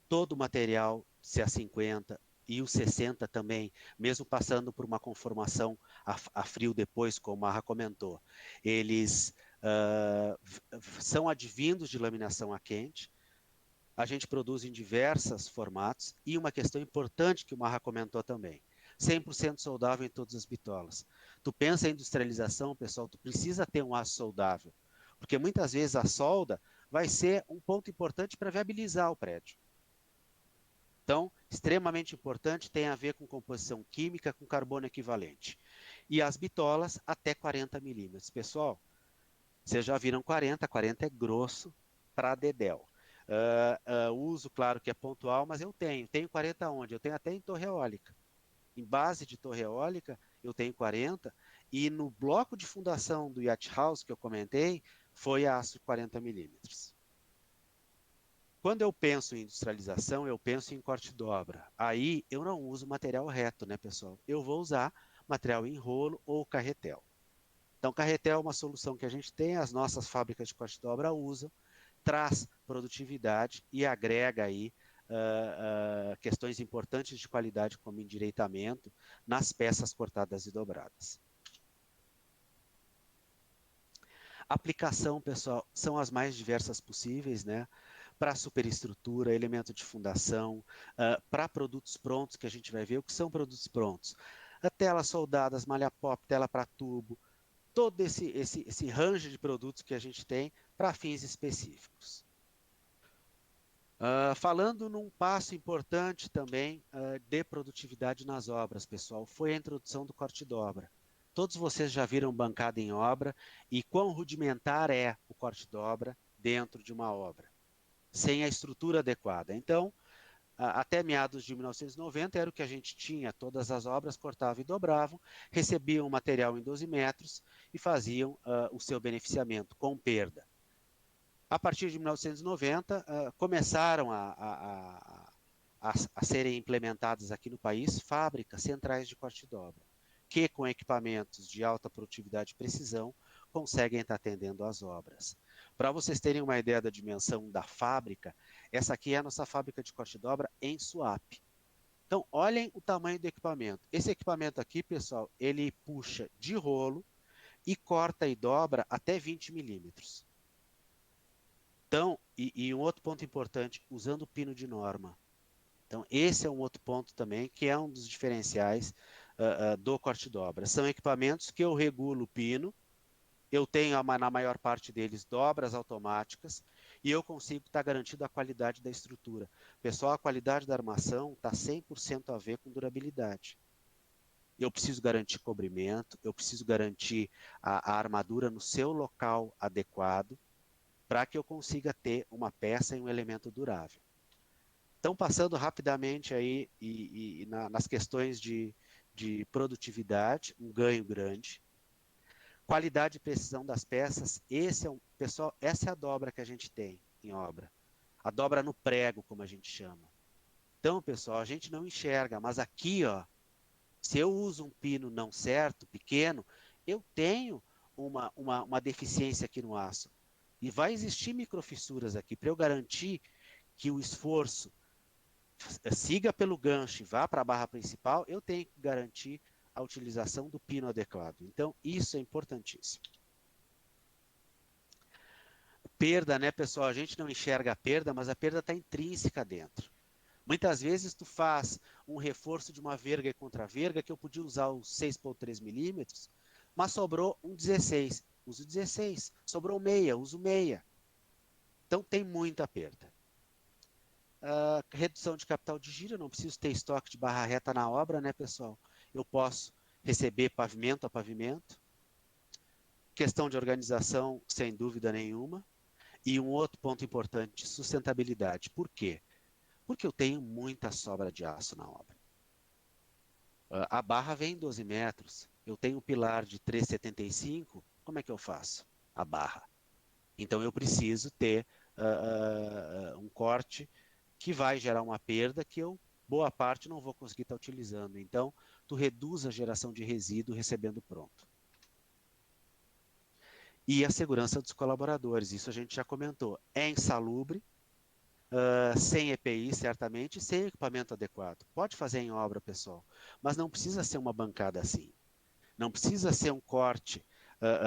D: Todo o material CA50 e o 60 também, mesmo passando por uma conformação a frio depois, como o Marra comentou, eles são advindos de laminação a quente. A gente produz em diversos formatos. E uma questão importante que o Marra comentou também, 100% soldável em todas as bitolas. Tu pensa em industrialização, pessoal, tu precisa ter um aço soldável, porque muitas vezes a solda vai ser um ponto importante para viabilizar o prédio. Então, extremamente importante, tem a ver com composição química, com carbono equivalente. E as bitolas até 40 milímetros. Pessoal, vocês já viram 40 é grosso para dedéu. Uso, claro que é pontual, mas eu tenho 40 onde? Eu tenho até em torre eólica. Em base de torre eólica, eu tenho 40, e no bloco de fundação do Yacht House, que eu comentei, foi aço 40 milímetros. Quando eu penso em industrialização, eu penso em corte e dobra. Aí eu não uso material reto, né, pessoal? Eu vou usar material em rolo ou carretel. Então, carretel é uma solução que a gente tem, as nossas fábricas de corte e dobra usam, traz produtividade e agrega aí questões importantes de qualidade como endireitamento nas peças cortadas e dobradas. Aplicação, pessoal, são as mais diversas possíveis, né? Para superestrutura, elemento de fundação, para produtos prontos, que a gente vai ver o que são produtos prontos. Telas soldadas, malha pop, tela para tubo, todo esse range de produtos que a gente tem para fins específicos. Falando num passo importante também de produtividade nas obras, pessoal, foi a introdução do corte e dobra. Todos vocês já viram bancada em obra e quão rudimentar é o corte e dobra dentro de uma obra, sem a estrutura adequada. Então, até meados de 1990 era o que a gente tinha, todas as obras cortavam e dobravam, recebiam o material em 12 metros e faziam o seu beneficiamento com perda. A partir de 1990, começaram a serem implementadas aqui no país fábricas centrais de corte e dobra, que com equipamentos de alta produtividade e precisão conseguem estar atendendo às obras. Para vocês terem uma ideia da dimensão da fábrica, essa aqui é a nossa fábrica de corte e dobra em Suape. Então, olhem o tamanho do equipamento. Esse equipamento aqui, pessoal, ele puxa de rolo e corta e dobra até 20 milímetros. Então, e um outro ponto importante, usando pino de norma. Então, esse é um outro ponto também, que é um dos diferenciais do corte e dobra. São equipamentos que eu regulo o pino, eu tenho, na maior parte deles, dobras automáticas, e eu consigo estar garantindo a qualidade da estrutura. Pessoal, a qualidade da armação está 100% a ver com durabilidade. Eu preciso garantir cobrimento, eu preciso garantir a armadura no seu local adequado, para que eu consiga ter uma peça e um elemento durável. Então, passando rapidamente aí nas questões de produtividade, um ganho grande. Qualidade e precisão das peças, pessoal, essa é a dobra que a gente tem em obra. A dobra no prego, como a gente chama. Então, pessoal, a gente não enxerga, mas aqui, ó, se eu uso um pino não certo, pequeno, eu tenho uma deficiência aqui no aço. E vai existir microfissuras aqui. Para eu garantir que o esforço siga pelo gancho e vá para a barra principal, eu tenho que garantir a utilização do pino adequado. Então, isso é importantíssimo. Perda, né, pessoal? A gente não enxerga a perda, mas a perda está intrínseca dentro. Muitas vezes tu faz um reforço de uma verga e contra-verga, que eu podia usar os 6,3 milímetros, mas sobrou um 16. Uso 16. Sobrou meia, uso meia. Então tem muita perda. Redução de capital de giro, eu não preciso ter estoque de barra reta na obra, né, pessoal? Eu posso receber pavimento a pavimento. Questão de organização, sem dúvida nenhuma. E um outro ponto importante, sustentabilidade. Por quê? Porque eu tenho muita sobra de aço na obra. A barra vem em 12 metros. Eu tenho um pilar de 3,75. Como é que eu faço? A barra. Então eu preciso ter um corte que vai gerar uma perda que eu, boa parte, não vou conseguir estar utilizando. Então, tu reduz a geração de resíduo recebendo pronto. E a segurança dos colaboradores, isso a gente já comentou. É insalubre, sem EPI, certamente, sem equipamento adequado. Pode fazer em obra, pessoal, mas não precisa ser uma bancada assim. Não precisa ser um corte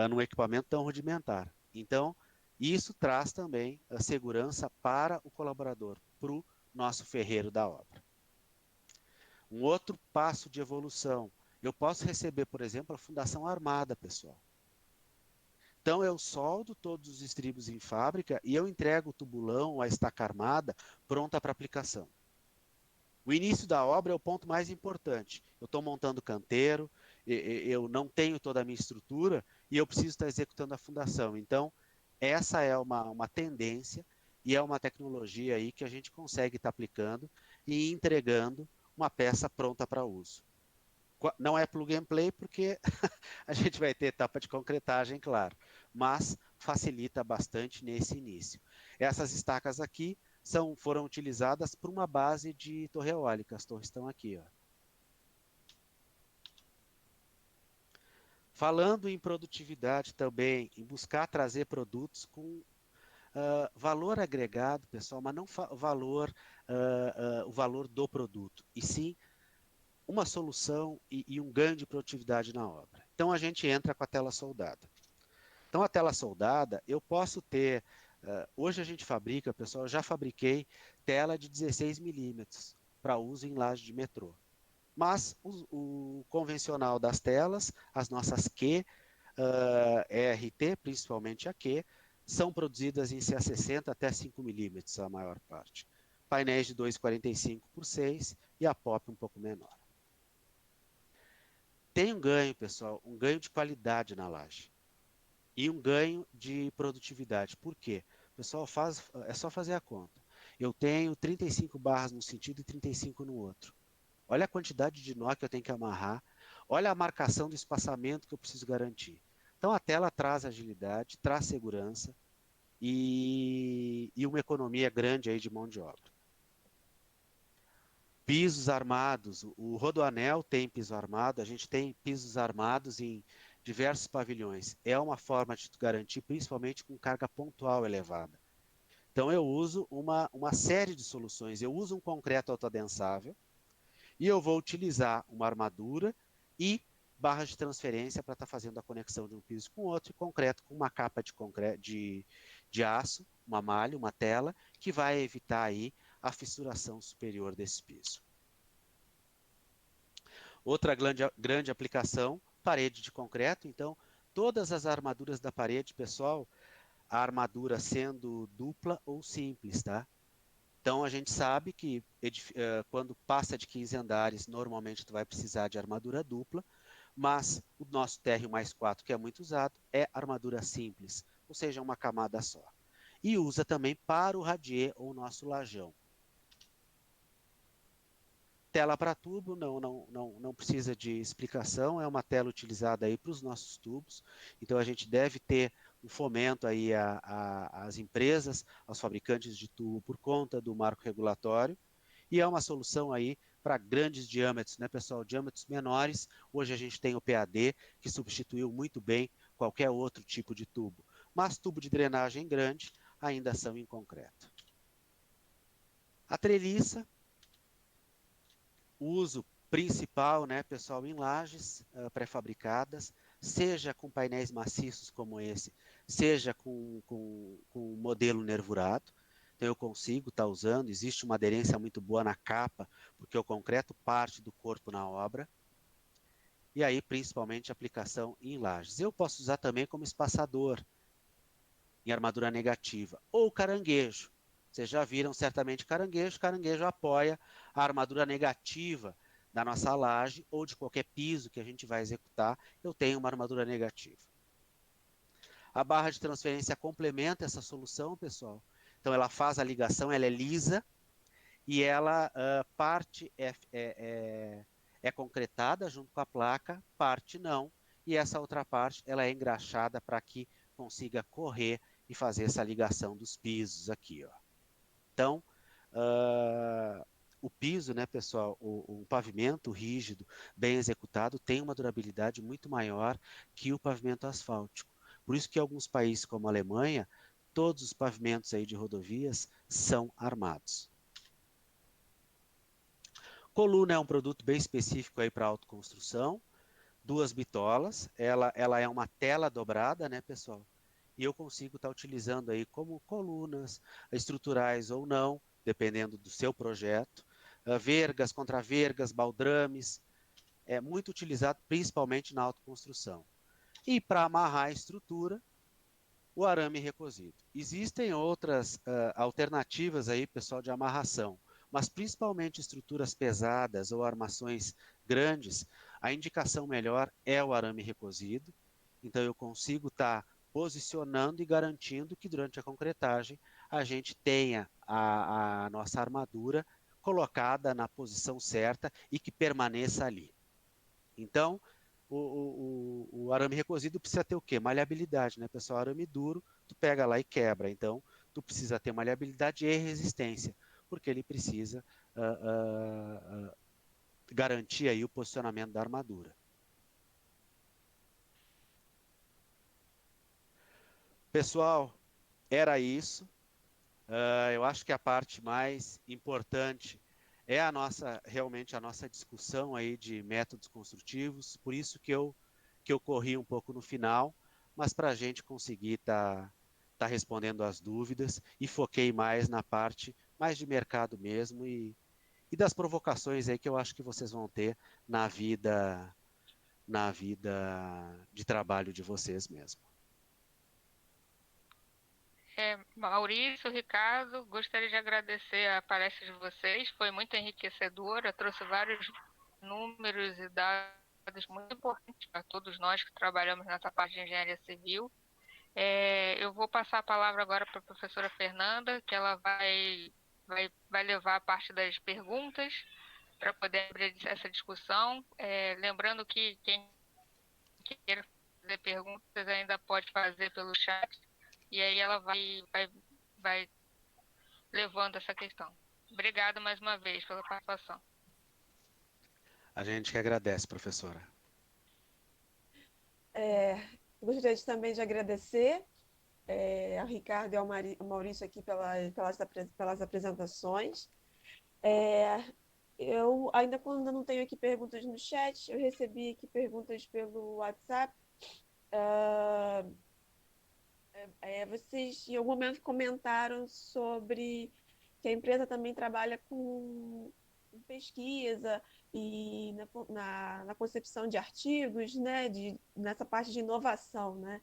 D: num equipamento tão rudimentar. Então, isso traz também a segurança para o colaborador, para o nosso ferreiro da obra. Um outro passo de evolução, eu posso receber, por exemplo, a fundação armada, pessoal. Então, eu soldo todos os estribos em fábrica e eu entrego o tubulão, a estaca armada, pronta para aplicação. O início da obra é o ponto mais importante. Eu estou montando canteiro, eu não tenho toda a minha estrutura e eu preciso estar executando a fundação. Então, essa é uma tendência e é uma tecnologia aí que a gente consegue estar aplicando e entregando uma peça pronta para uso. Não é plug and play porque a gente vai ter etapa de concretagem, claro, mas facilita bastante nesse início. Essas estacas aqui foram utilizadas por uma base de torre eólica, as torres estão aqui, ó. Falando em produtividade também, em buscar trazer produtos com valor agregado, pessoal, mas não o valor do produto, e sim uma solução e um ganho de produtividade na obra. Então a gente entra com a tela soldada. Então a tela soldada, eu posso ter, hoje a gente fabrica, pessoal, eu já fabriquei tela de 16 milímetros para uso em laje de metrô. Mas o convencional das telas, as nossas Q, ERT, principalmente a Q, são produzidas em CA60 até 5 milímetros, a maior parte. Painéis de 2,45 por 6 e a POP um pouco menor. Tem um ganho, pessoal, um ganho de qualidade na laje e um ganho de produtividade. Por quê? Pessoal, é só fazer a conta. Eu tenho 35 barras num sentido e 35 no outro. Olha a quantidade de nó que eu tenho que amarrar. Olha a marcação do espaçamento que eu preciso garantir. Então a tela traz agilidade, traz segurança e uma economia grande aí de mão de obra. Pisos armados, o Rodoanel tem piso armado, a gente tem pisos armados em diversos pavilhões. É uma forma de garantir, principalmente com carga pontual elevada. Então eu uso uma série de soluções. Eu uso um concreto autoadensável e eu vou utilizar uma armadura e barras de transferência para estar fazendo a conexão de um piso com o outro, e concreto com uma capa de aço, uma malha, uma tela, que vai evitar aí a fissuração superior desse piso. Outra grande aplicação, parede de concreto. Então, todas as armaduras da parede, pessoal, a armadura sendo dupla ou simples, tá? Então, a gente sabe que quando passa de 15 andares, normalmente tu vai precisar de armadura dupla, mas o nosso TR+4, que é muito usado, é armadura simples, ou seja, uma camada só. E usa também para o radier ou nosso lajão. Tela para tubo, não precisa de explicação, é uma tela utilizada aí para os nossos tubos, então a gente deve ter um fomento aí às empresas, aos fabricantes de tubo por conta do marco regulatório, e é uma solução aí para grandes diâmetros, né, pessoal? Diâmetros menores, hoje a gente tem o PAD, que substituiu muito bem qualquer outro tipo de tubo, mas tubo de drenagem grande ainda são em concreto. A treliça, o uso principal, né, pessoal, em lajes pré-fabricadas, seja com painéis maciços como esse, seja com modelo nervurado. Então eu consigo estar usando, existe uma aderência muito boa na capa, porque o concreto parte do corpo na obra. E aí, principalmente, aplicação em lajes. Eu posso usar também como espaçador, em armadura negativa, ou caranguejo. Vocês já viram certamente caranguejo, caranguejo apoia a armadura negativa da nossa laje ou de qualquer piso que a gente vai executar, eu tenho uma armadura negativa. A barra de transferência complementa essa solução, pessoal. Então ela faz a ligação, ela é lisa e ela parte é concretada junto com a placa, parte não, e essa outra parte ela é engraxada para que consiga correr e fazer essa ligação dos pisos aqui, ó. Então, o piso, né, pessoal, o pavimento rígido, bem executado, tem uma durabilidade muito maior que o pavimento asfáltico. Por isso que em alguns países como a Alemanha, todos os pavimentos aí de rodovias são armados. Coluna é um produto bem específico aí para autoconstrução, 2 bitolas, ela é uma tela dobrada, né, pessoal? E eu consigo estar utilizando aí como colunas estruturais ou não, dependendo do seu projeto. Vergas, contravergas, baldrames, é muito utilizado principalmente na autoconstrução. E para amarrar a estrutura, o arame recosido. Existem outras alternativas aí, pessoal, de amarração, mas principalmente estruturas pesadas ou armações grandes, a indicação melhor é o arame recosido. Então eu consigo estar posicionando e garantindo que durante a concretagem a gente tenha a nossa armadura colocada na posição certa e que permaneça ali. Então, o arame recosido precisa ter o quê? Maleabilidade, né, pessoal? Arame duro, tu pega lá e quebra. Então, tu precisa ter maleabilidade e resistência, porque ele precisa garantir aí o posicionamento da armadura. Pessoal, era isso. Eu acho que a parte mais importante é realmente a nossa discussão aí de métodos construtivos, por isso que eu corri um pouco no final, mas para a gente conseguir tá respondendo as dúvidas e foquei mais na parte mais de mercado mesmo e das provocações aí que eu acho que vocês vão ter na vida de trabalho de vocês mesmo.
B: Maurício, Ricardo, gostaria de agradecer a palestra de vocês, foi muito enriquecedora, trouxe vários números e dados muito importantes para todos nós que trabalhamos nessa parte de engenharia civil. Eu vou passar a palavra agora para a professora Fernanda, que ela vai levar a parte das perguntas para poder abrir essa discussão. Lembrando que quem queira fazer perguntas ainda pode fazer pelo chat, e aí ela vai levando essa questão. Obrigada mais uma vez pela participação.
D: A gente que agradece, professora.
A: Gostaria também de agradecer ao Ricardo e ao Maurício aqui pelas apresentações. Eu ainda quando não tenho aqui perguntas no chat, eu recebi aqui perguntas pelo WhatsApp. Vocês em algum momento comentaram sobre que a empresa também trabalha com em pesquisa e na concepção de artigos, né, nessa parte de inovação, né?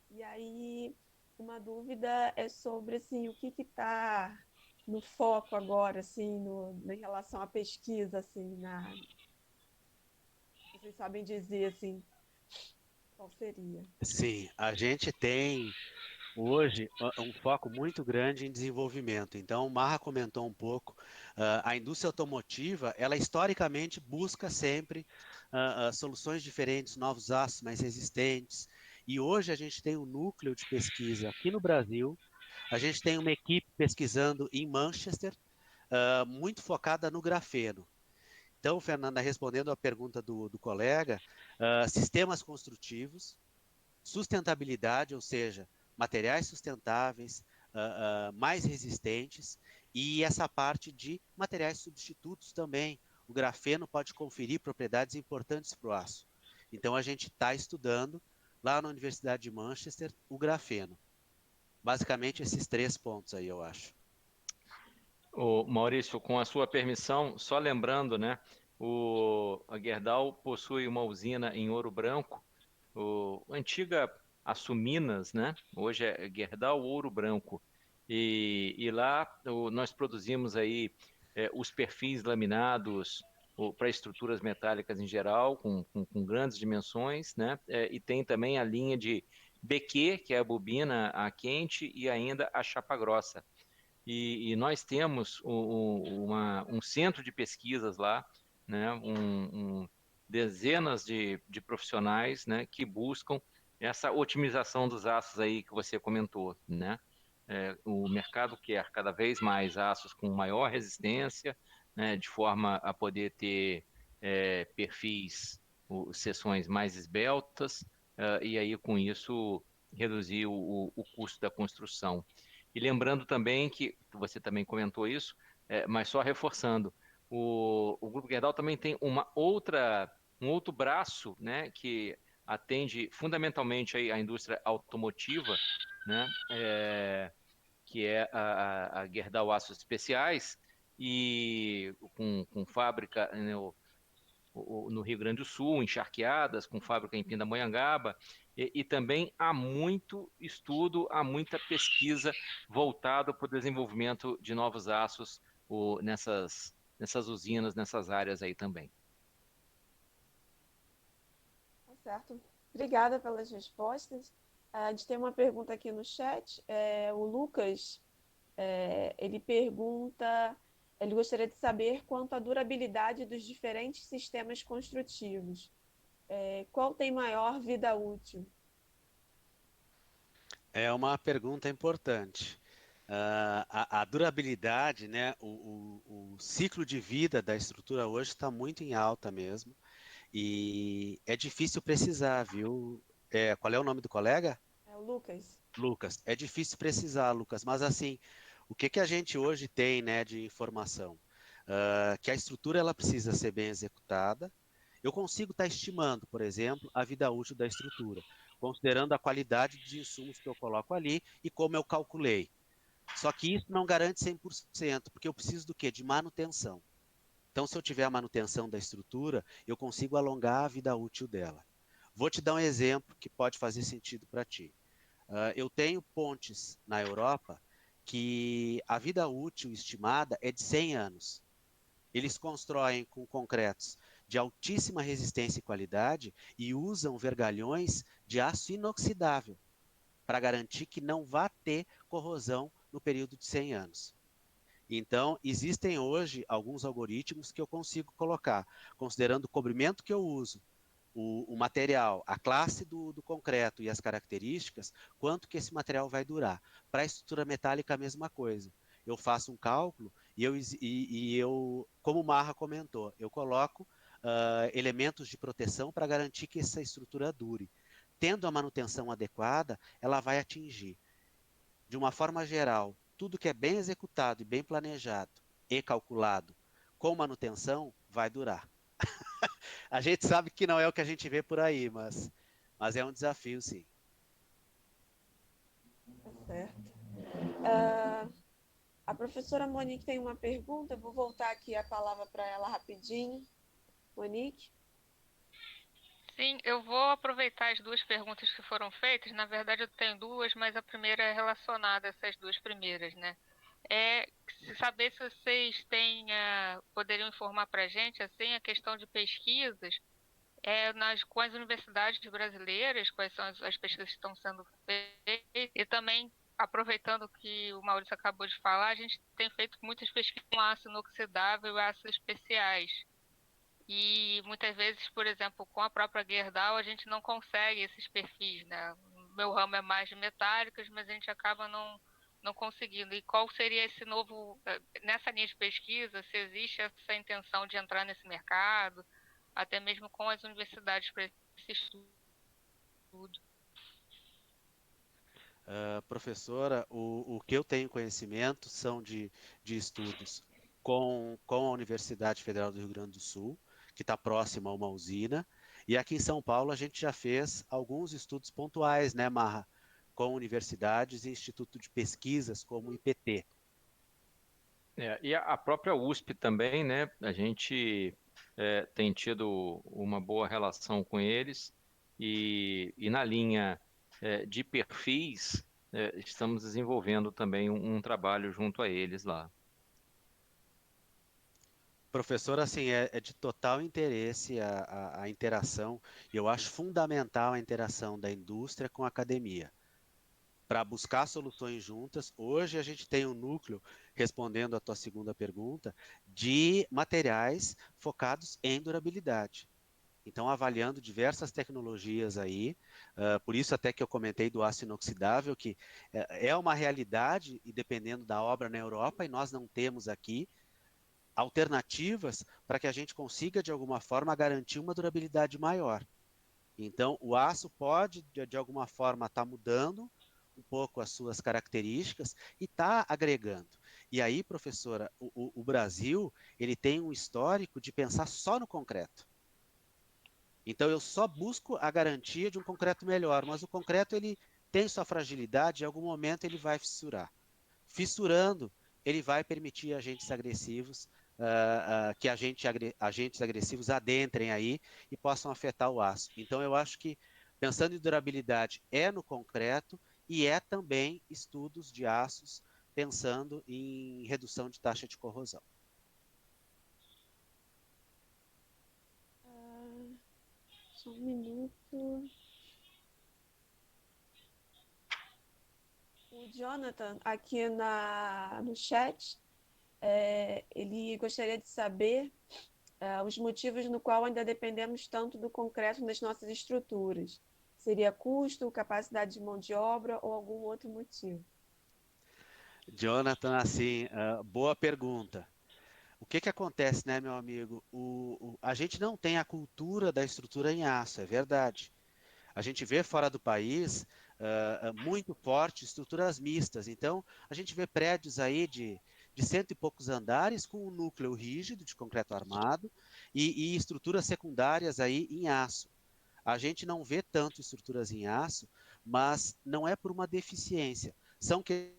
A: E aí, uma dúvida é sobre assim, o que está no foco agora, assim, em relação à pesquisa, assim, vocês sabem dizer assim, qual seria?
D: Sim, a gente tem hoje um foco muito grande em desenvolvimento. Então, o Marra comentou um pouco, a indústria automotiva, ela historicamente busca sempre soluções diferentes, novos aços mais resistentes. E hoje a gente tem um núcleo de pesquisa aqui no Brasil, a gente tem uma equipe pesquisando em Manchester, muito focada no grafeno. Então, Fernanda, respondendo à pergunta do colega, sistemas construtivos, sustentabilidade, ou seja, materiais sustentáveis, mais resistentes, e essa parte de materiais substitutos também. O grafeno pode conferir propriedades importantes para o aço. Então, a gente está estudando lá na Universidade de Manchester o grafeno. Basicamente, esses 3 pontos aí, eu acho.
C: O Maurício, com a sua permissão, só lembrando, né, a Gerdau possui uma usina em Ouro Branco, antiga Açuminas, né? Hoje é Gerdau Ouro Branco. E lá nós produzimos aí os perfis laminados para estruturas metálicas em geral, com grandes dimensões, né? E tem também a linha de BQ, que é a bobina a quente, e ainda a chapa grossa. E nós temos um centro de pesquisas lá, né, dezenas de profissionais, né, que buscam essa otimização dos aços aí que você comentou, né? O mercado quer cada vez mais aços com maior resistência, né, de forma a poder ter perfis, seções mais esbeltas, e aí com isso reduzir o custo da construção. E lembrando também que você também comentou isso, mas só reforçando, o Grupo Gerdau também tem um outro braço, né, que atende fundamentalmente aí a indústria automotiva, né, que é a Gerdau Aços Especiais, e com fábrica, né, no Rio Grande do Sul, em Charqueadas, com fábrica em Pindamonhangaba, e também há muito estudo, há muita pesquisa voltada para o desenvolvimento de novos aços nessas usinas, nessas áreas aí também.
A: Tá certo. Obrigada pelas respostas. A gente tem uma pergunta aqui no chat. O Lucas, ele pergunta, ele gostaria de saber quanto à durabilidade dos diferentes sistemas construtivos. Qual tem maior vida útil?
D: É uma pergunta importante. A durabilidade, né, o ciclo de vida da estrutura hoje está muito em alta mesmo. E é difícil precisar, viu? Qual é o nome do colega?
A: É o Lucas.
D: Lucas. É difícil precisar, Lucas, mas assim, o que que a gente hoje tem, né, de informação? Que a estrutura ela precisa ser bem executada. Eu consigo estar estimando, por exemplo, a vida útil da estrutura, considerando a qualidade de insumos que eu coloco ali e como eu calculei. Só que isso não garante 100%, porque eu preciso do quê? De manutenção. Então, se eu tiver a manutenção da estrutura, eu consigo alongar a vida útil dela. Vou te dar um exemplo que pode fazer sentido para ti. Eu tenho pontes na Europa que a vida útil estimada é de 100 anos. Eles constroem com concretos de altíssima resistência e qualidade e usam vergalhões de aço inoxidável para garantir que não vá ter corrosão no período de 100 anos. Então, existem hoje alguns algoritmos que eu consigo colocar, considerando o cobrimento que eu uso, o material, a classe do concreto e as características, quanto que esse material vai durar. Para a estrutura metálica, a mesma coisa. Eu faço um cálculo e eu, como o Marra comentou, eu coloco elementos de proteção para garantir que essa estrutura dure. Tendo a manutenção adequada, ela vai atingir, de uma forma geral, tudo que é bem executado e bem planejado e calculado com manutenção vai durar. A gente sabe que não é o que a gente vê por aí, mas é um desafio, sim.
A: Tá certo. Ah, A professora Monique tem uma pergunta, eu vou voltar aqui a palavra para ela rapidinho. Monique?
B: Sim, eu vou aproveitar as duas perguntas que foram feitas. Na verdade, eu tenho duas, mas a primeira é relacionada a essas duas primeiras, né? É saber se vocês têm, poderiam informar para a gente, assim, a questão de pesquisas com as universidades brasileiras, quais são as pesquisas que estão sendo feitas, e também, aproveitando que o Maurício acabou de falar, a gente tem feito muitas pesquisas com aço inoxidável e ácidos especiais. E muitas vezes, por exemplo, com a própria Gerdau, a gente não consegue esses perfis, né? O meu ramo é mais de metálicas, mas a gente acaba não conseguindo. E qual seria esse novo, nessa linha de pesquisa, se existe essa intenção de entrar nesse mercado, até mesmo com as universidades para esse estudo?
D: Professora, o que eu tenho conhecimento são de estudos com a Universidade Federal do Rio Grande do Sul, que está próxima a uma usina, e aqui em São Paulo a gente já fez alguns estudos pontuais, né, Marra, com universidades e instituto de pesquisas como o IPT.
C: E a própria USP também, né? A gente tem tido uma boa relação com eles e na linha de perfis, estamos desenvolvendo também um trabalho junto a eles lá.
D: Professor, assim, é de total interesse a interação, e eu acho fundamental a interação da indústria com a academia, para buscar soluções juntas. Hoje a gente tem um núcleo, respondendo à tua segunda pergunta, de materiais focados em durabilidade. Então, avaliando diversas tecnologias aí, por isso até que eu comentei do aço inoxidável, que é uma realidade, e dependendo da obra na Europa, e nós não temos aqui alternativas para que a gente consiga, de alguma forma, garantir uma durabilidade maior. Então, o aço pode, de alguma forma, estar mudando um pouco as suas características e está agregando. E aí, professora, o Brasil ele tem um histórico de pensar só no concreto. Então, eu só busco a garantia de um concreto melhor, mas o concreto ele tem sua fragilidade, em algum momento ele vai fissurar. Fissurando, ele vai permitir agentes agressivos, que agentes agressivos adentrem aí e possam afetar o aço. Então, eu acho que, pensando em durabilidade, é no concreto e é também estudos de aços, pensando em redução de taxa de corrosão.
A: Só um minuto. O Jonathan, aqui no chat, ele gostaria de saber os motivos no qual ainda dependemos tanto do concreto nas nossas estruturas. Seria custo, capacidade de mão de obra ou algum outro motivo?
D: Jonathan, assim, boa pergunta. O que acontece, né, meu amigo? A gente não tem a cultura da estrutura em aço, é verdade. A gente vê fora do país muito forte estruturas mistas. Então, a gente vê prédios aí de cento e poucos andares com um núcleo rígido de concreto armado e estruturas secundárias aí em aço. A gente não vê tanto estruturas em aço, mas não é por uma deficiência. São que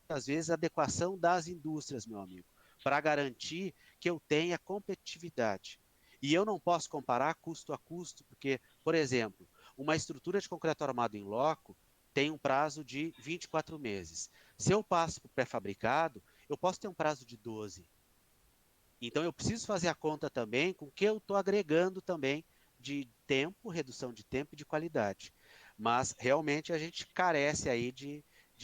D: às vezes, a adequação das indústrias, meu amigo, para garantir que eu tenha competitividade. E eu não posso comparar custo a custo, porque, por exemplo, uma estrutura de concreto armado em loco tem um prazo de 24 meses. Se eu passo para o pré-fabricado, eu posso ter um prazo de 12. Então, eu preciso fazer a conta também com o que eu estou agregando também de tempo, redução de tempo e de qualidade. Mas, realmente, a gente carece aí de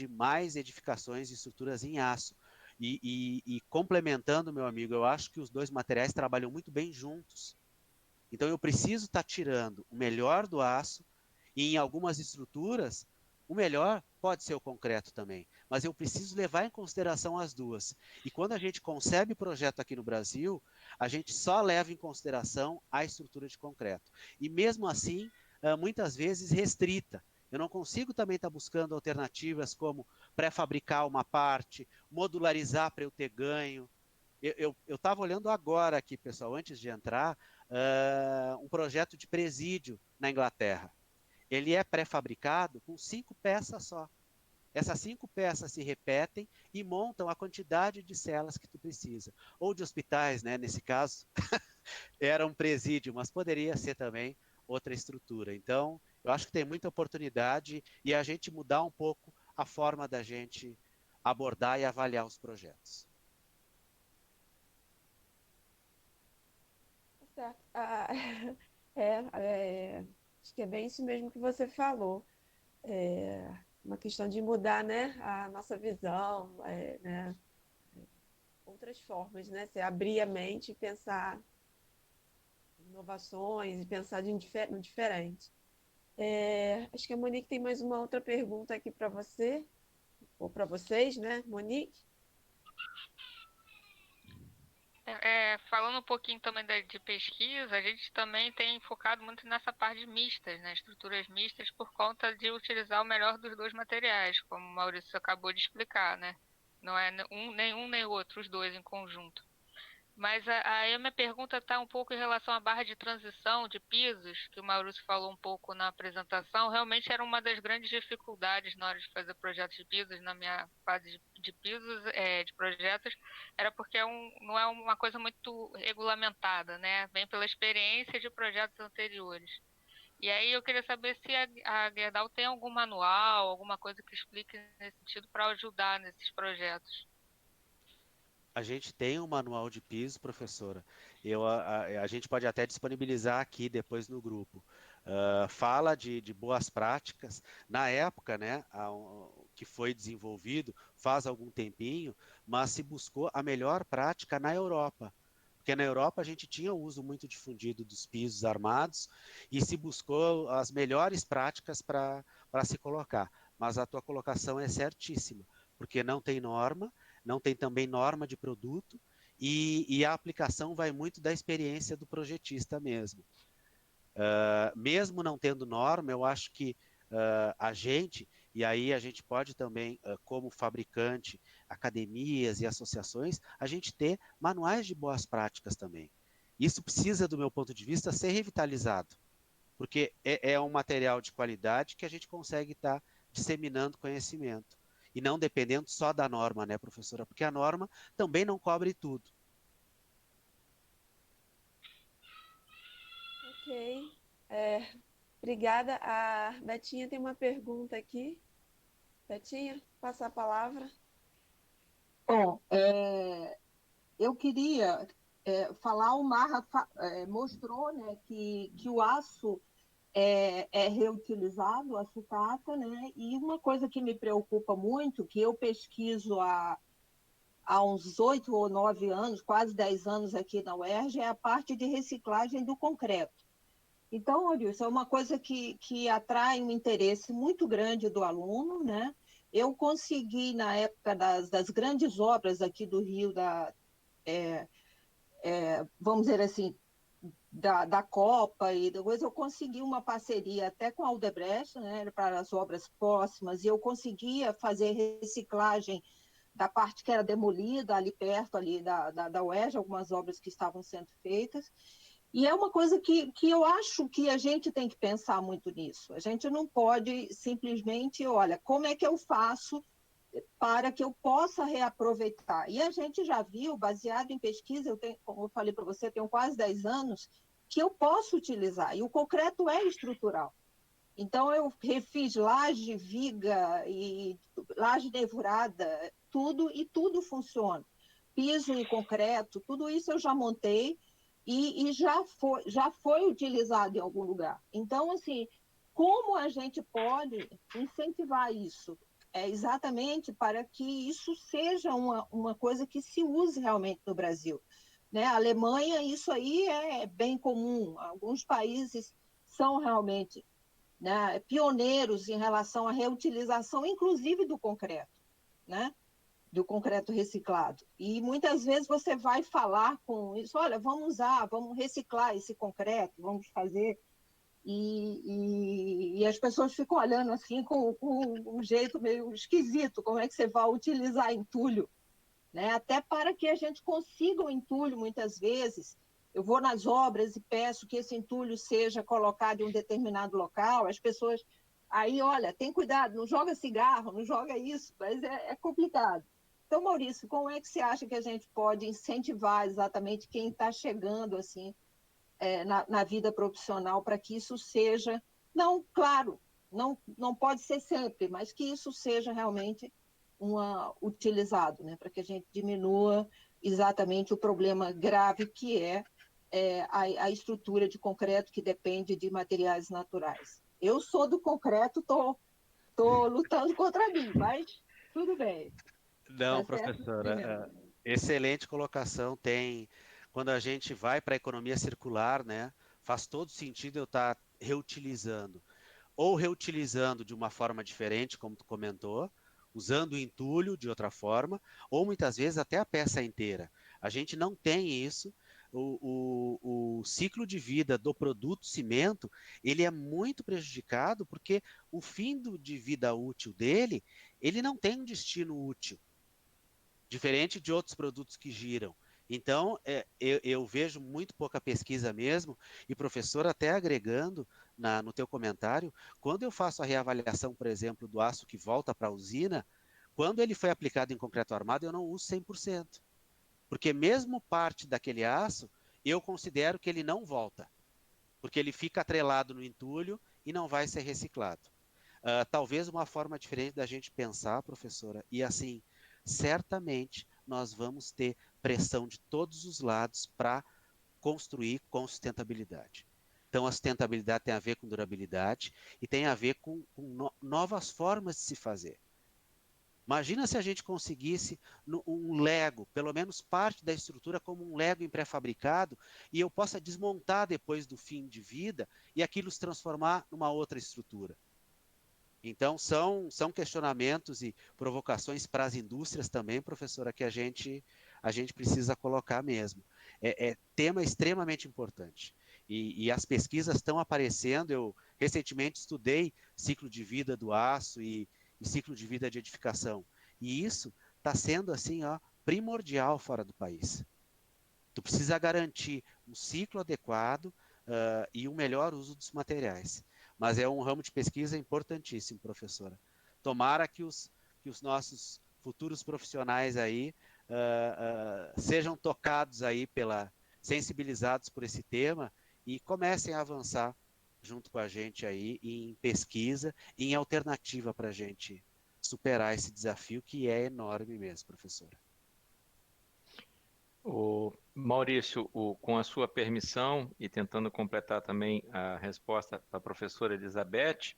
D: mais edificações e estruturas em aço. E complementando, meu amigo, eu acho que os dois materiais trabalham muito bem juntos. Então, eu preciso estar tirando o melhor do aço e em algumas estruturas, o melhor pode ser o concreto também, mas eu preciso levar em consideração as duas. E quando a gente concebe projeto aqui no Brasil, a gente só leva em consideração a estrutura de concreto. E mesmo assim, muitas vezes restrita. Eu não consigo também estar buscando alternativas como pré-fabricar uma parte, modularizar para eu ter ganho. Eu estava olhando agora aqui, pessoal, antes de entrar, um projeto de presídio na Inglaterra. Ele é pré-fabricado com 5 peças só. Essas 5 peças se repetem e montam a quantidade de celas que tu precisa. Ou de hospitais, né? Nesse caso, era um presídio, mas poderia ser também outra estrutura. Então, eu acho que tem muita oportunidade e a gente mudar um pouco a forma da gente abordar e avaliar os projetos.
A: Certo. Acho que é bem isso mesmo que você falou. É uma questão de mudar, né, a nossa visão, né, outras formas, né? Você abrir a mente e pensar em inovações e pensar no diferente. Acho que a Monique tem mais uma outra pergunta aqui para você, ou para vocês, né, Monique?
B: Falando um pouquinho também de pesquisa, a gente também tem focado muito nessa parte de mistas, né? Estruturas mistas, por conta de utilizar o melhor dos dois materiais, como o Maurício acabou de explicar, né? Não é nenhum nem outro, os dois em conjunto. Mas aí a minha pergunta está um pouco em relação à barra de transição de pisos, que o Maurício falou um pouco na apresentação. Realmente era uma das grandes dificuldades na hora de fazer projetos de pisos, na minha fase de pisos, de projetos, era porque não é uma coisa muito regulamentada, né? Vem pela experiência de projetos anteriores. E aí eu queria saber se a Gerdau tem algum manual, alguma coisa que explique nesse sentido para ajudar nesses projetos.
D: A gente tem um manual de piso, professora. A gente pode até disponibilizar aqui depois no grupo. Fala de boas práticas. Na época, né, que foi desenvolvido, faz algum tempinho, mas se buscou a melhor prática na Europa. Porque na Europa a gente tinha o uso muito difundido dos pisos armados e se buscou as melhores práticas para se colocar. Mas a tua colocação é certíssima, porque não tem norma, não tem também norma de produto e a aplicação vai muito da experiência do projetista mesmo. Mesmo não tendo norma, eu acho que a gente, e aí a gente pode também, como fabricante, academias e associações, a gente ter manuais de boas práticas também. Isso precisa, do meu ponto de vista, ser revitalizado, porque é um material de qualidade que a gente consegue estar disseminando conhecimento. E não dependendo só da norma, né, professora? Porque a norma também não cobre tudo.
A: Ok. É, obrigada. A Betinha tem uma pergunta aqui. Betinha, passar a palavra.
E: Bom, eu queria falar, o Marra mostrou, né, que o aço é reutilizado, a sucata, né, e uma coisa que me preocupa muito, que eu pesquiso há uns 8 ou 9 anos, quase 10 anos aqui na UERJ, é a parte de reciclagem do concreto. Então, olha, isso é uma coisa que atrai um interesse muito grande do aluno, né? Eu consegui, na época das grandes obras aqui do Rio, vamos dizer assim, da Copa e depois eu consegui uma parceria até com a Aldebrecht, né, para as obras próximas, e eu conseguia fazer reciclagem da parte que era demolida ali perto ali da UERJ, algumas obras que estavam sendo feitas. E é uma coisa que eu acho que a gente tem que pensar muito nisso. A gente não pode simplesmente, olha, como é que eu faço para que eu possa reaproveitar? E a gente já viu, baseado em pesquisa, como eu falei para você, tenho quase 10 anos, que eu posso utilizar. E o concreto é estrutural. Então, eu refiz laje, viga e laje nevurada, tudo, e tudo funciona. Piso em concreto, tudo isso eu já montei e já foi utilizado em algum lugar. Então, assim, como a gente pode incentivar isso? É exatamente para que isso seja uma coisa que se use realmente no Brasil. Né? A Alemanha, isso aí é bem comum. Alguns países são realmente, né, pioneiros em relação à reutilização, inclusive do concreto, né? Do concreto reciclado. E muitas vezes você vai falar com isso, olha, vamos reciclar esse concreto, vamos fazer, e as pessoas ficam olhando assim com um jeito meio esquisito, como é que você vai utilizar entulho, né? Até para que a gente consiga o entulho, muitas vezes, eu vou nas obras e peço que esse entulho seja colocado em um determinado local, as pessoas Aí, olha, tem cuidado, não joga cigarro, não joga isso, mas é complicado. Então, Maurício, como é que você acha que a gente pode incentivar exatamente quem está chegando assim na vida profissional para que isso seja, não, claro, não pode ser sempre, mas que isso seja realmente utilizado, né, para que a gente diminua exatamente o problema grave que a estrutura de concreto que depende de materiais naturais. Eu sou do concreto, tô lutando contra mim, mas tudo bem,
D: Não,
E: tá certo?
D: professora, excelente colocação. Quando a gente vai para a economia circular, né, faz todo sentido eu estar reutilizando, ou reutilizando de uma forma diferente, como tu comentou, usando o entulho de outra forma, ou muitas vezes até a peça inteira. A gente não tem isso. O ciclo de vida do produto cimento, ele é muito prejudicado porque o fim de vida útil dele, ele não tem um destino útil diferente de outros produtos que giram. Então, eu vejo muito pouca pesquisa mesmo, e professor, até agregando no teu comentário, quando eu faço a reavaliação, por exemplo, do aço que volta para a usina, quando ele foi aplicado em concreto armado, eu não uso 100%, porque mesmo parte daquele aço, eu considero que ele não volta, porque ele fica atrelado no entulho e não vai ser reciclado. Talvez uma forma diferente da gente pensar, professora, e assim, certamente nós vamos ter pressão de todos os lados para construir com sustentabilidade. Então, a sustentabilidade tem a ver com durabilidade e tem a ver com novas formas de se fazer. Imagina se a gente conseguisse um Lego, pelo menos parte da estrutura como um Lego em pré-fabricado, e eu possa desmontar depois do fim de vida e aquilo se transformar numa outra estrutura. Então, são questionamentos e provocações para as indústrias também, professora, que a gente precisa colocar mesmo. É tema extremamente importante. E as pesquisas estão aparecendo. Eu recentemente estudei ciclo de vida do aço e ciclo de vida de edificação. E isso está sendo assim, ó, primordial fora do país. Tu precisa garantir um ciclo adequado e um melhor uso dos materiais. Mas é um ramo de pesquisa importantíssimo, professora. Tomara que os nossos futuros profissionais aí sejam tocados aí sensibilizados por esse tema e comecem a avançar junto com a gente aí em pesquisa e em alternativa para a gente superar esse desafio que é enorme mesmo, professora.
C: O Maurício, com a sua permissão e tentando completar também a resposta da professora Elizabeth,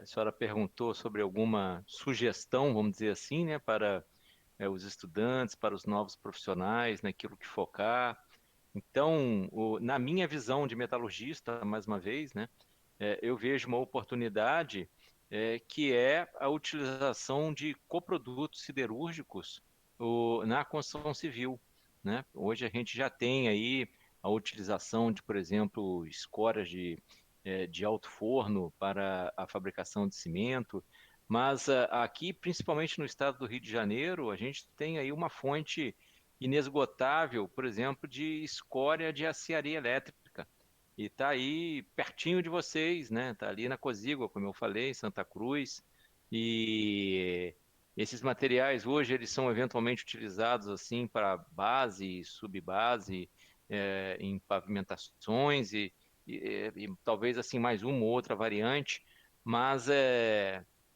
C: a senhora perguntou sobre alguma sugestão, vamos dizer assim, né, para os estudantes, para os novos profissionais, naquilo que focar. Então, na minha visão de metalurgista, mais uma vez, né, eu vejo uma oportunidade que é a utilização de coprodutos siderúrgicos na construção civil, né? Hoje a gente já tem aí a utilização de, por exemplo, escoras de alto forno para a fabricação de cimento, mas aqui, principalmente no estado do Rio de Janeiro, a gente tem aí uma fonte inesgotável, por exemplo, de escória de aciaria elétrica. E está aí pertinho de vocês, né? Está ali na Cozígua, como eu falei, Santa Cruz. E esses materiais hoje eles são eventualmente utilizados assim para base, subbase, em pavimentações e talvez assim mais uma ou outra variante, mas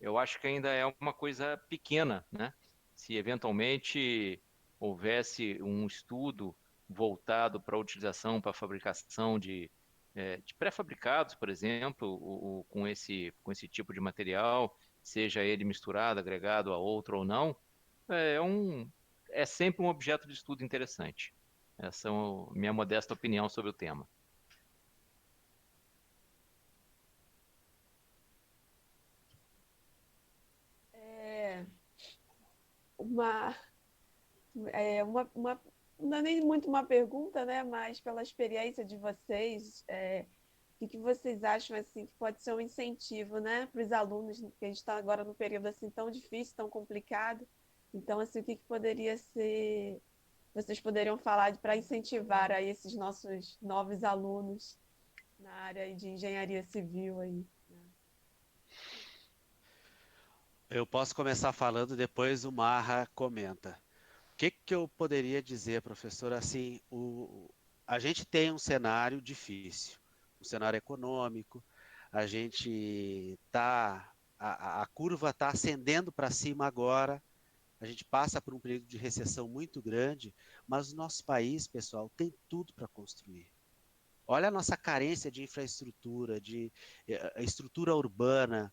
C: eu acho que ainda é uma coisa pequena, né? Se eventualmente houvesse um estudo voltado para a utilização, para a fabricação de pré-fabricados, por exemplo, com esse tipo de material, seja ele misturado, agregado a outro ou não, é, um, é sempre um objeto de estudo interessante. Essa é a minha modesta opinião sobre o tema.
A: É uma, não é nem muito uma pergunta, né? Mas pela experiência de vocês, que vocês acham assim que pode ser um incentivo, né, para os alunos, que a gente está agora num período assim tão difícil, tão complicado. Então, assim, o que poderia ser, vocês poderiam falar para incentivar aí esses nossos novos alunos na área aí de engenharia civil aí, né?
D: Eu posso começar falando, depois o Marra comenta. O que que eu poderia dizer, professor? Assim, a gente tem um cenário difícil, um cenário econômico, a gente tá, a curva está ascendendo para cima agora, a gente passa por um período de recessão muito grande, mas o nosso país, pessoal, tem tudo para construir. Olha a nossa carência de infraestrutura, de estrutura urbana,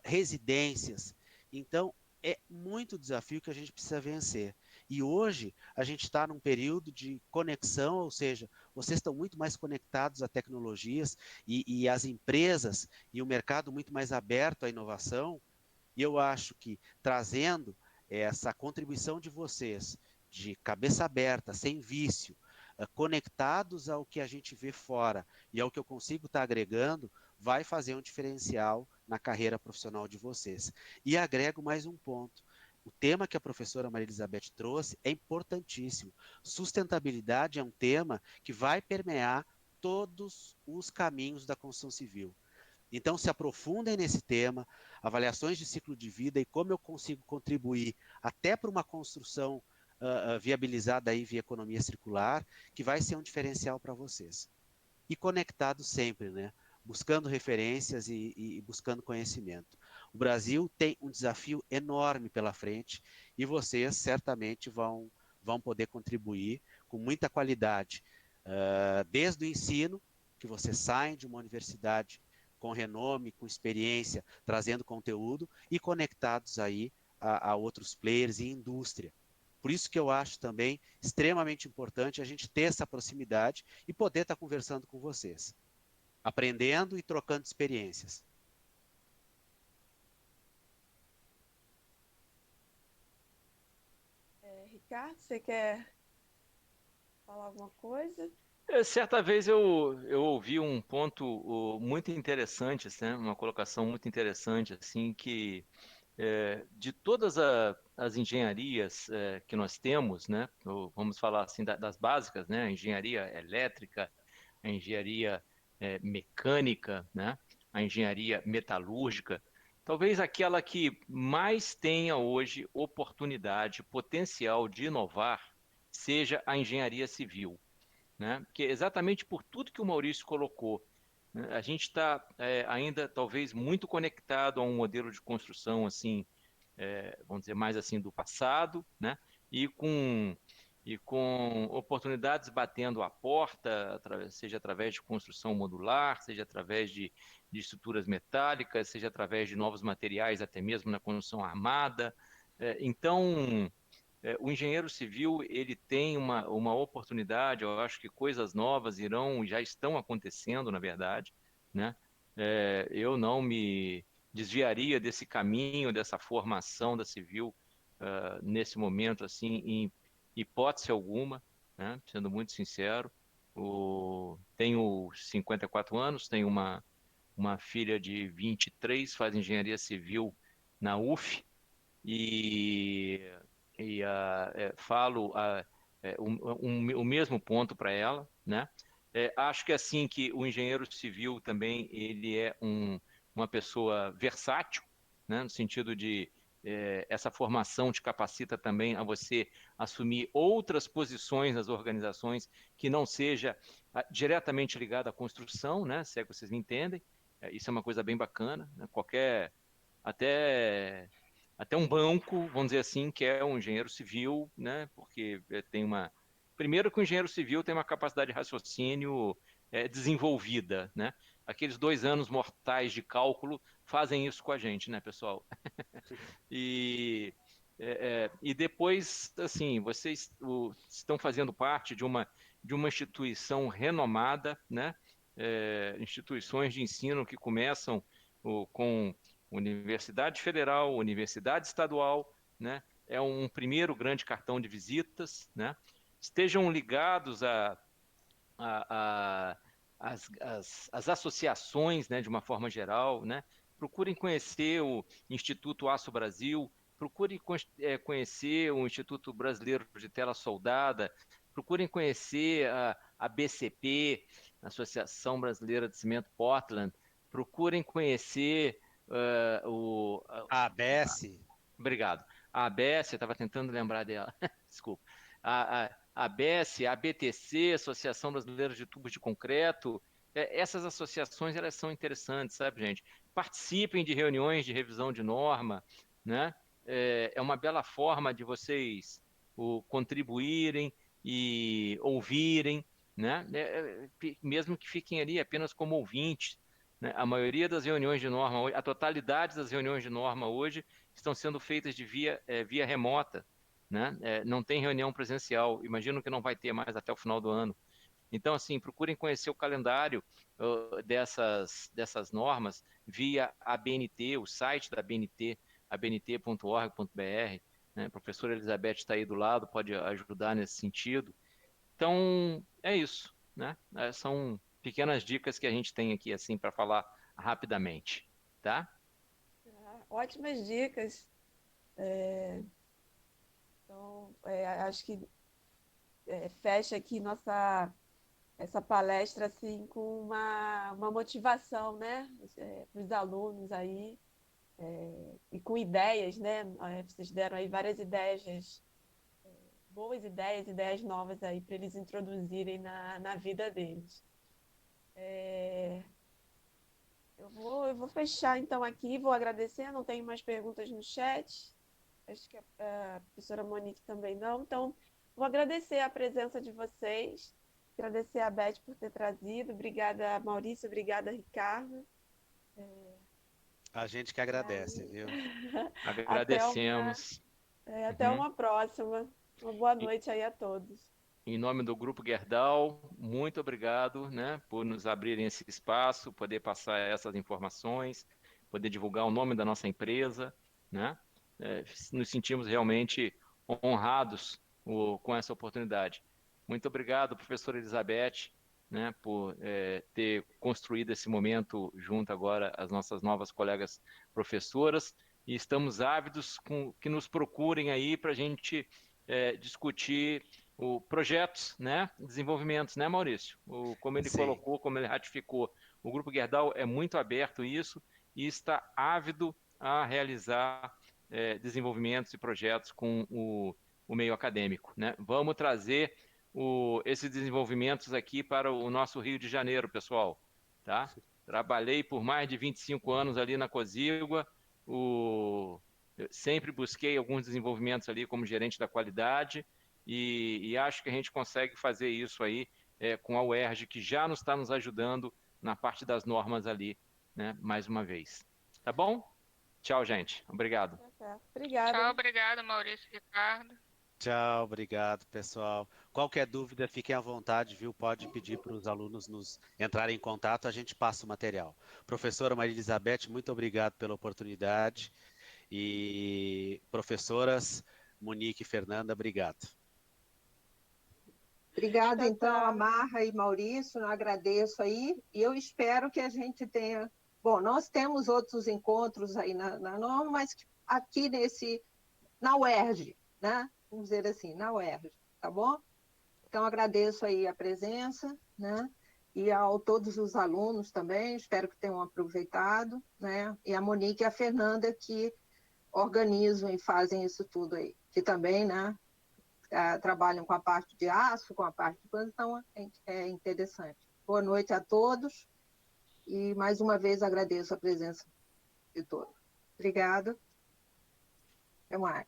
D: residências. Então, é muito desafio que a gente precisa vencer. E hoje, a gente está num período de conexão, ou seja, vocês estão muito mais conectados a tecnologias e as empresas e o mercado muito mais aberto à inovação. E eu acho que trazendo essa contribuição de vocês, de cabeça aberta, sem vício, conectados ao que a gente vê fora e ao que eu consigo estar agregando, vai fazer um diferencial na carreira profissional de vocês. E agrego mais um ponto. O tema que a professora Maria Elizabeth trouxe é importantíssimo. Sustentabilidade é um tema que vai permear todos os caminhos da construção civil. Então, se aprofundem nesse tema, avaliações de ciclo de vida e como eu consigo contribuir até para uma construção viabilizada aí via economia circular, que vai ser um diferencial para vocês. E conectado sempre, né? Buscando referências e buscando conhecimento. O Brasil tem um desafio enorme pela frente e vocês certamente vão poder contribuir com muita qualidade, desde o ensino, que vocês saem de uma universidade com renome, com experiência, trazendo conteúdo e conectados aí a outros players e indústria. Por isso que eu acho também extremamente importante a gente ter essa proximidade e poder estar conversando com vocês, aprendendo e trocando experiências.
A: Ricardo, você quer falar alguma coisa?
C: Certa vez eu ouvi um ponto muito interessante, assim, né? Uma colocação muito interessante, assim, que de todas as engenharias que nós temos, né? Vamos falar assim das básicas, né? A engenharia elétrica, a engenharia mecânica, né? A engenharia metalúrgica, talvez aquela que mais tenha hoje oportunidade, potencial de inovar, seja a engenharia civil, né? Porque exatamente por tudo que o Maurício colocou, né? A gente está ainda talvez muito conectado a um modelo de construção assim, vamos dizer mais assim do passado, né? E com oportunidades batendo à porta, seja através de construção modular, seja através de estruturas metálicas, seja através de novos materiais, até mesmo na construção armada. Então, o engenheiro civil ele tem uma oportunidade, eu acho que coisas novas irão, já estão acontecendo, na verdade, né? Eu não me desviaria desse caminho, dessa formação da civil, nesse momento, assim, em hipótese alguma, né? Sendo muito sincero. Tenho 54 anos, tenho uma filha de 23, faz engenharia civil na UF, e falo o mesmo ponto para ela, né? Acho que assim que o engenheiro civil também ele é uma pessoa versátil, né? No sentido de essa formação te capacita também a você assumir outras posições nas organizações que não seja diretamente ligada à construção, né? Se é que vocês me entendem. Isso é uma coisa bem bacana, né? Até até um banco, vamos dizer assim, que é um engenheiro civil, né? Porque tem uma. Primeiro que o engenheiro civil tem uma capacidade de raciocínio desenvolvida, né? Aqueles 2 anos mortais de cálculo fazem isso com a gente, né, pessoal? E depois, assim, vocês estão fazendo parte de uma instituição renomada, né? Instituições de ensino que começam com Universidade Federal, Universidade Estadual, né? É um primeiro grande cartão de visitas, né? Estejam ligados a, as associações, né, de uma forma geral, né? Procurem conhecer o Instituto Aço Brasil, procurem conhecer o Instituto Brasileiro de Tela Soldada, procurem conhecer a BCP, Associação Brasileira de Cimento Portland, procurem conhecer
D: A ABS.
C: Obrigado. A ABS, eu estava tentando lembrar dela, desculpa. A ABS, a BTC, Associação Brasileira de Tubos de Concreto, essas associações elas são interessantes, sabe, gente? Participem de reuniões de revisão de norma, né? É uma bela forma de vocês contribuírem e ouvirem, né? Mesmo que fiquem ali apenas como ouvintes, né? A maioria das reuniões de norma, a totalidade das reuniões de norma hoje estão sendo feitas de via remota, né? Não tem reunião presencial. Imagino que não vai ter mais até o final do ano. Então, assim, procurem conhecer o calendário dessas normas via a BNT, o site da BNT, abnt.org.br. Né? A professora Elizabeth está aí do lado, pode ajudar nesse sentido. Então, é isso, né? São pequenas dicas que a gente tem aqui, assim, para falar rapidamente, tá?
A: Ótimas dicas. Então, acho que fecha aqui essa palestra assim com uma motivação, né, para os alunos aí, e com ideias, né? Vocês deram aí várias ideias, boas ideias, ideias novas aí para eles introduzirem na vida deles. Eu vou fechar então aqui, vou agradecer, não tenho mais perguntas no chat, acho que a professora Monique também não, então vou agradecer a presença de vocês, agradecer a Beth por ter trazido, obrigada Maurício, obrigada Ricardo.
D: A gente que agradece, viu?
A: Até uma,
C: Agradecemos.
A: até uma próxima. Uma boa noite aí a todos.
C: Em nome do Grupo Gerdau, muito obrigado, né, por nos abrirem esse espaço, poder passar essas informações, poder divulgar o nome da nossa empresa, né? Nos sentimos realmente honrados com essa oportunidade. Muito obrigado, professora Elizabeth, né, por ter construído esse momento junto agora às nossas novas colegas professoras, e estamos ávidos que nos procurem aí para a gente discutir projetos, né, desenvolvimentos, né, Maurício? Como ele
D: Sim.
C: colocou, como ele ratificou, o Grupo Gerdau é muito aberto a isso e está ávido a realizar desenvolvimentos e projetos com o meio acadêmico, né? Vamos trazer esses desenvolvimentos aqui para o nosso Rio de Janeiro, pessoal, tá? Trabalhei por mais de 25 anos ali na Cozigua, eu sempre busquei alguns desenvolvimentos ali como gerente da qualidade, e acho que a gente consegue fazer isso aí com a UERJ, que já está nos ajudando na parte das normas ali, né? Mais uma vez. Tá bom? Tchau, gente. Obrigado.
A: Obrigada.
B: Tchau, obrigada, Maurício e Ricardo.
D: Tchau, obrigado, pessoal. Qualquer dúvida, fiquem à vontade, viu? Pode pedir para os alunos nos entrarem em contato, a gente passa o material. Professora Maria Elizabeth, muito obrigado pela oportunidade. E professoras Monique e Fernanda, obrigado.
E: Obrigada,
A: Tchau,
E: então,
A: tchau.
E: Amarra e Maurício, eu agradeço aí, e eu espero que a gente tenha... Bom, nós temos outros encontros aí na norma, mas aqui na UERJ, né? Vamos dizer assim, na UERJ, tá bom? Então, agradeço aí a presença, né? E a todos os alunos também, espero que tenham aproveitado, né? E a Monique e a Fernanda que organizam e fazem isso tudo aí, que também, né? Trabalham com a parte de aço, com a parte de coisa, então é interessante. Boa noite a todos e mais uma vez agradeço a presença de todos. Obrigada. Até mais.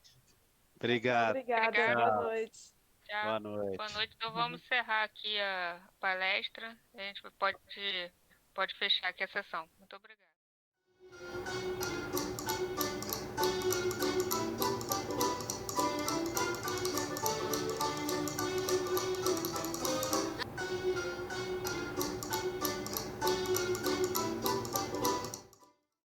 D: Obrigado.
A: Obrigada.
B: Obrigada.
A: Boa noite.
B: Tchau.
D: Boa noite.
B: Boa noite. Então vamos encerrar aqui a palestra. A gente pode fechar aqui a sessão. Muito obrigada.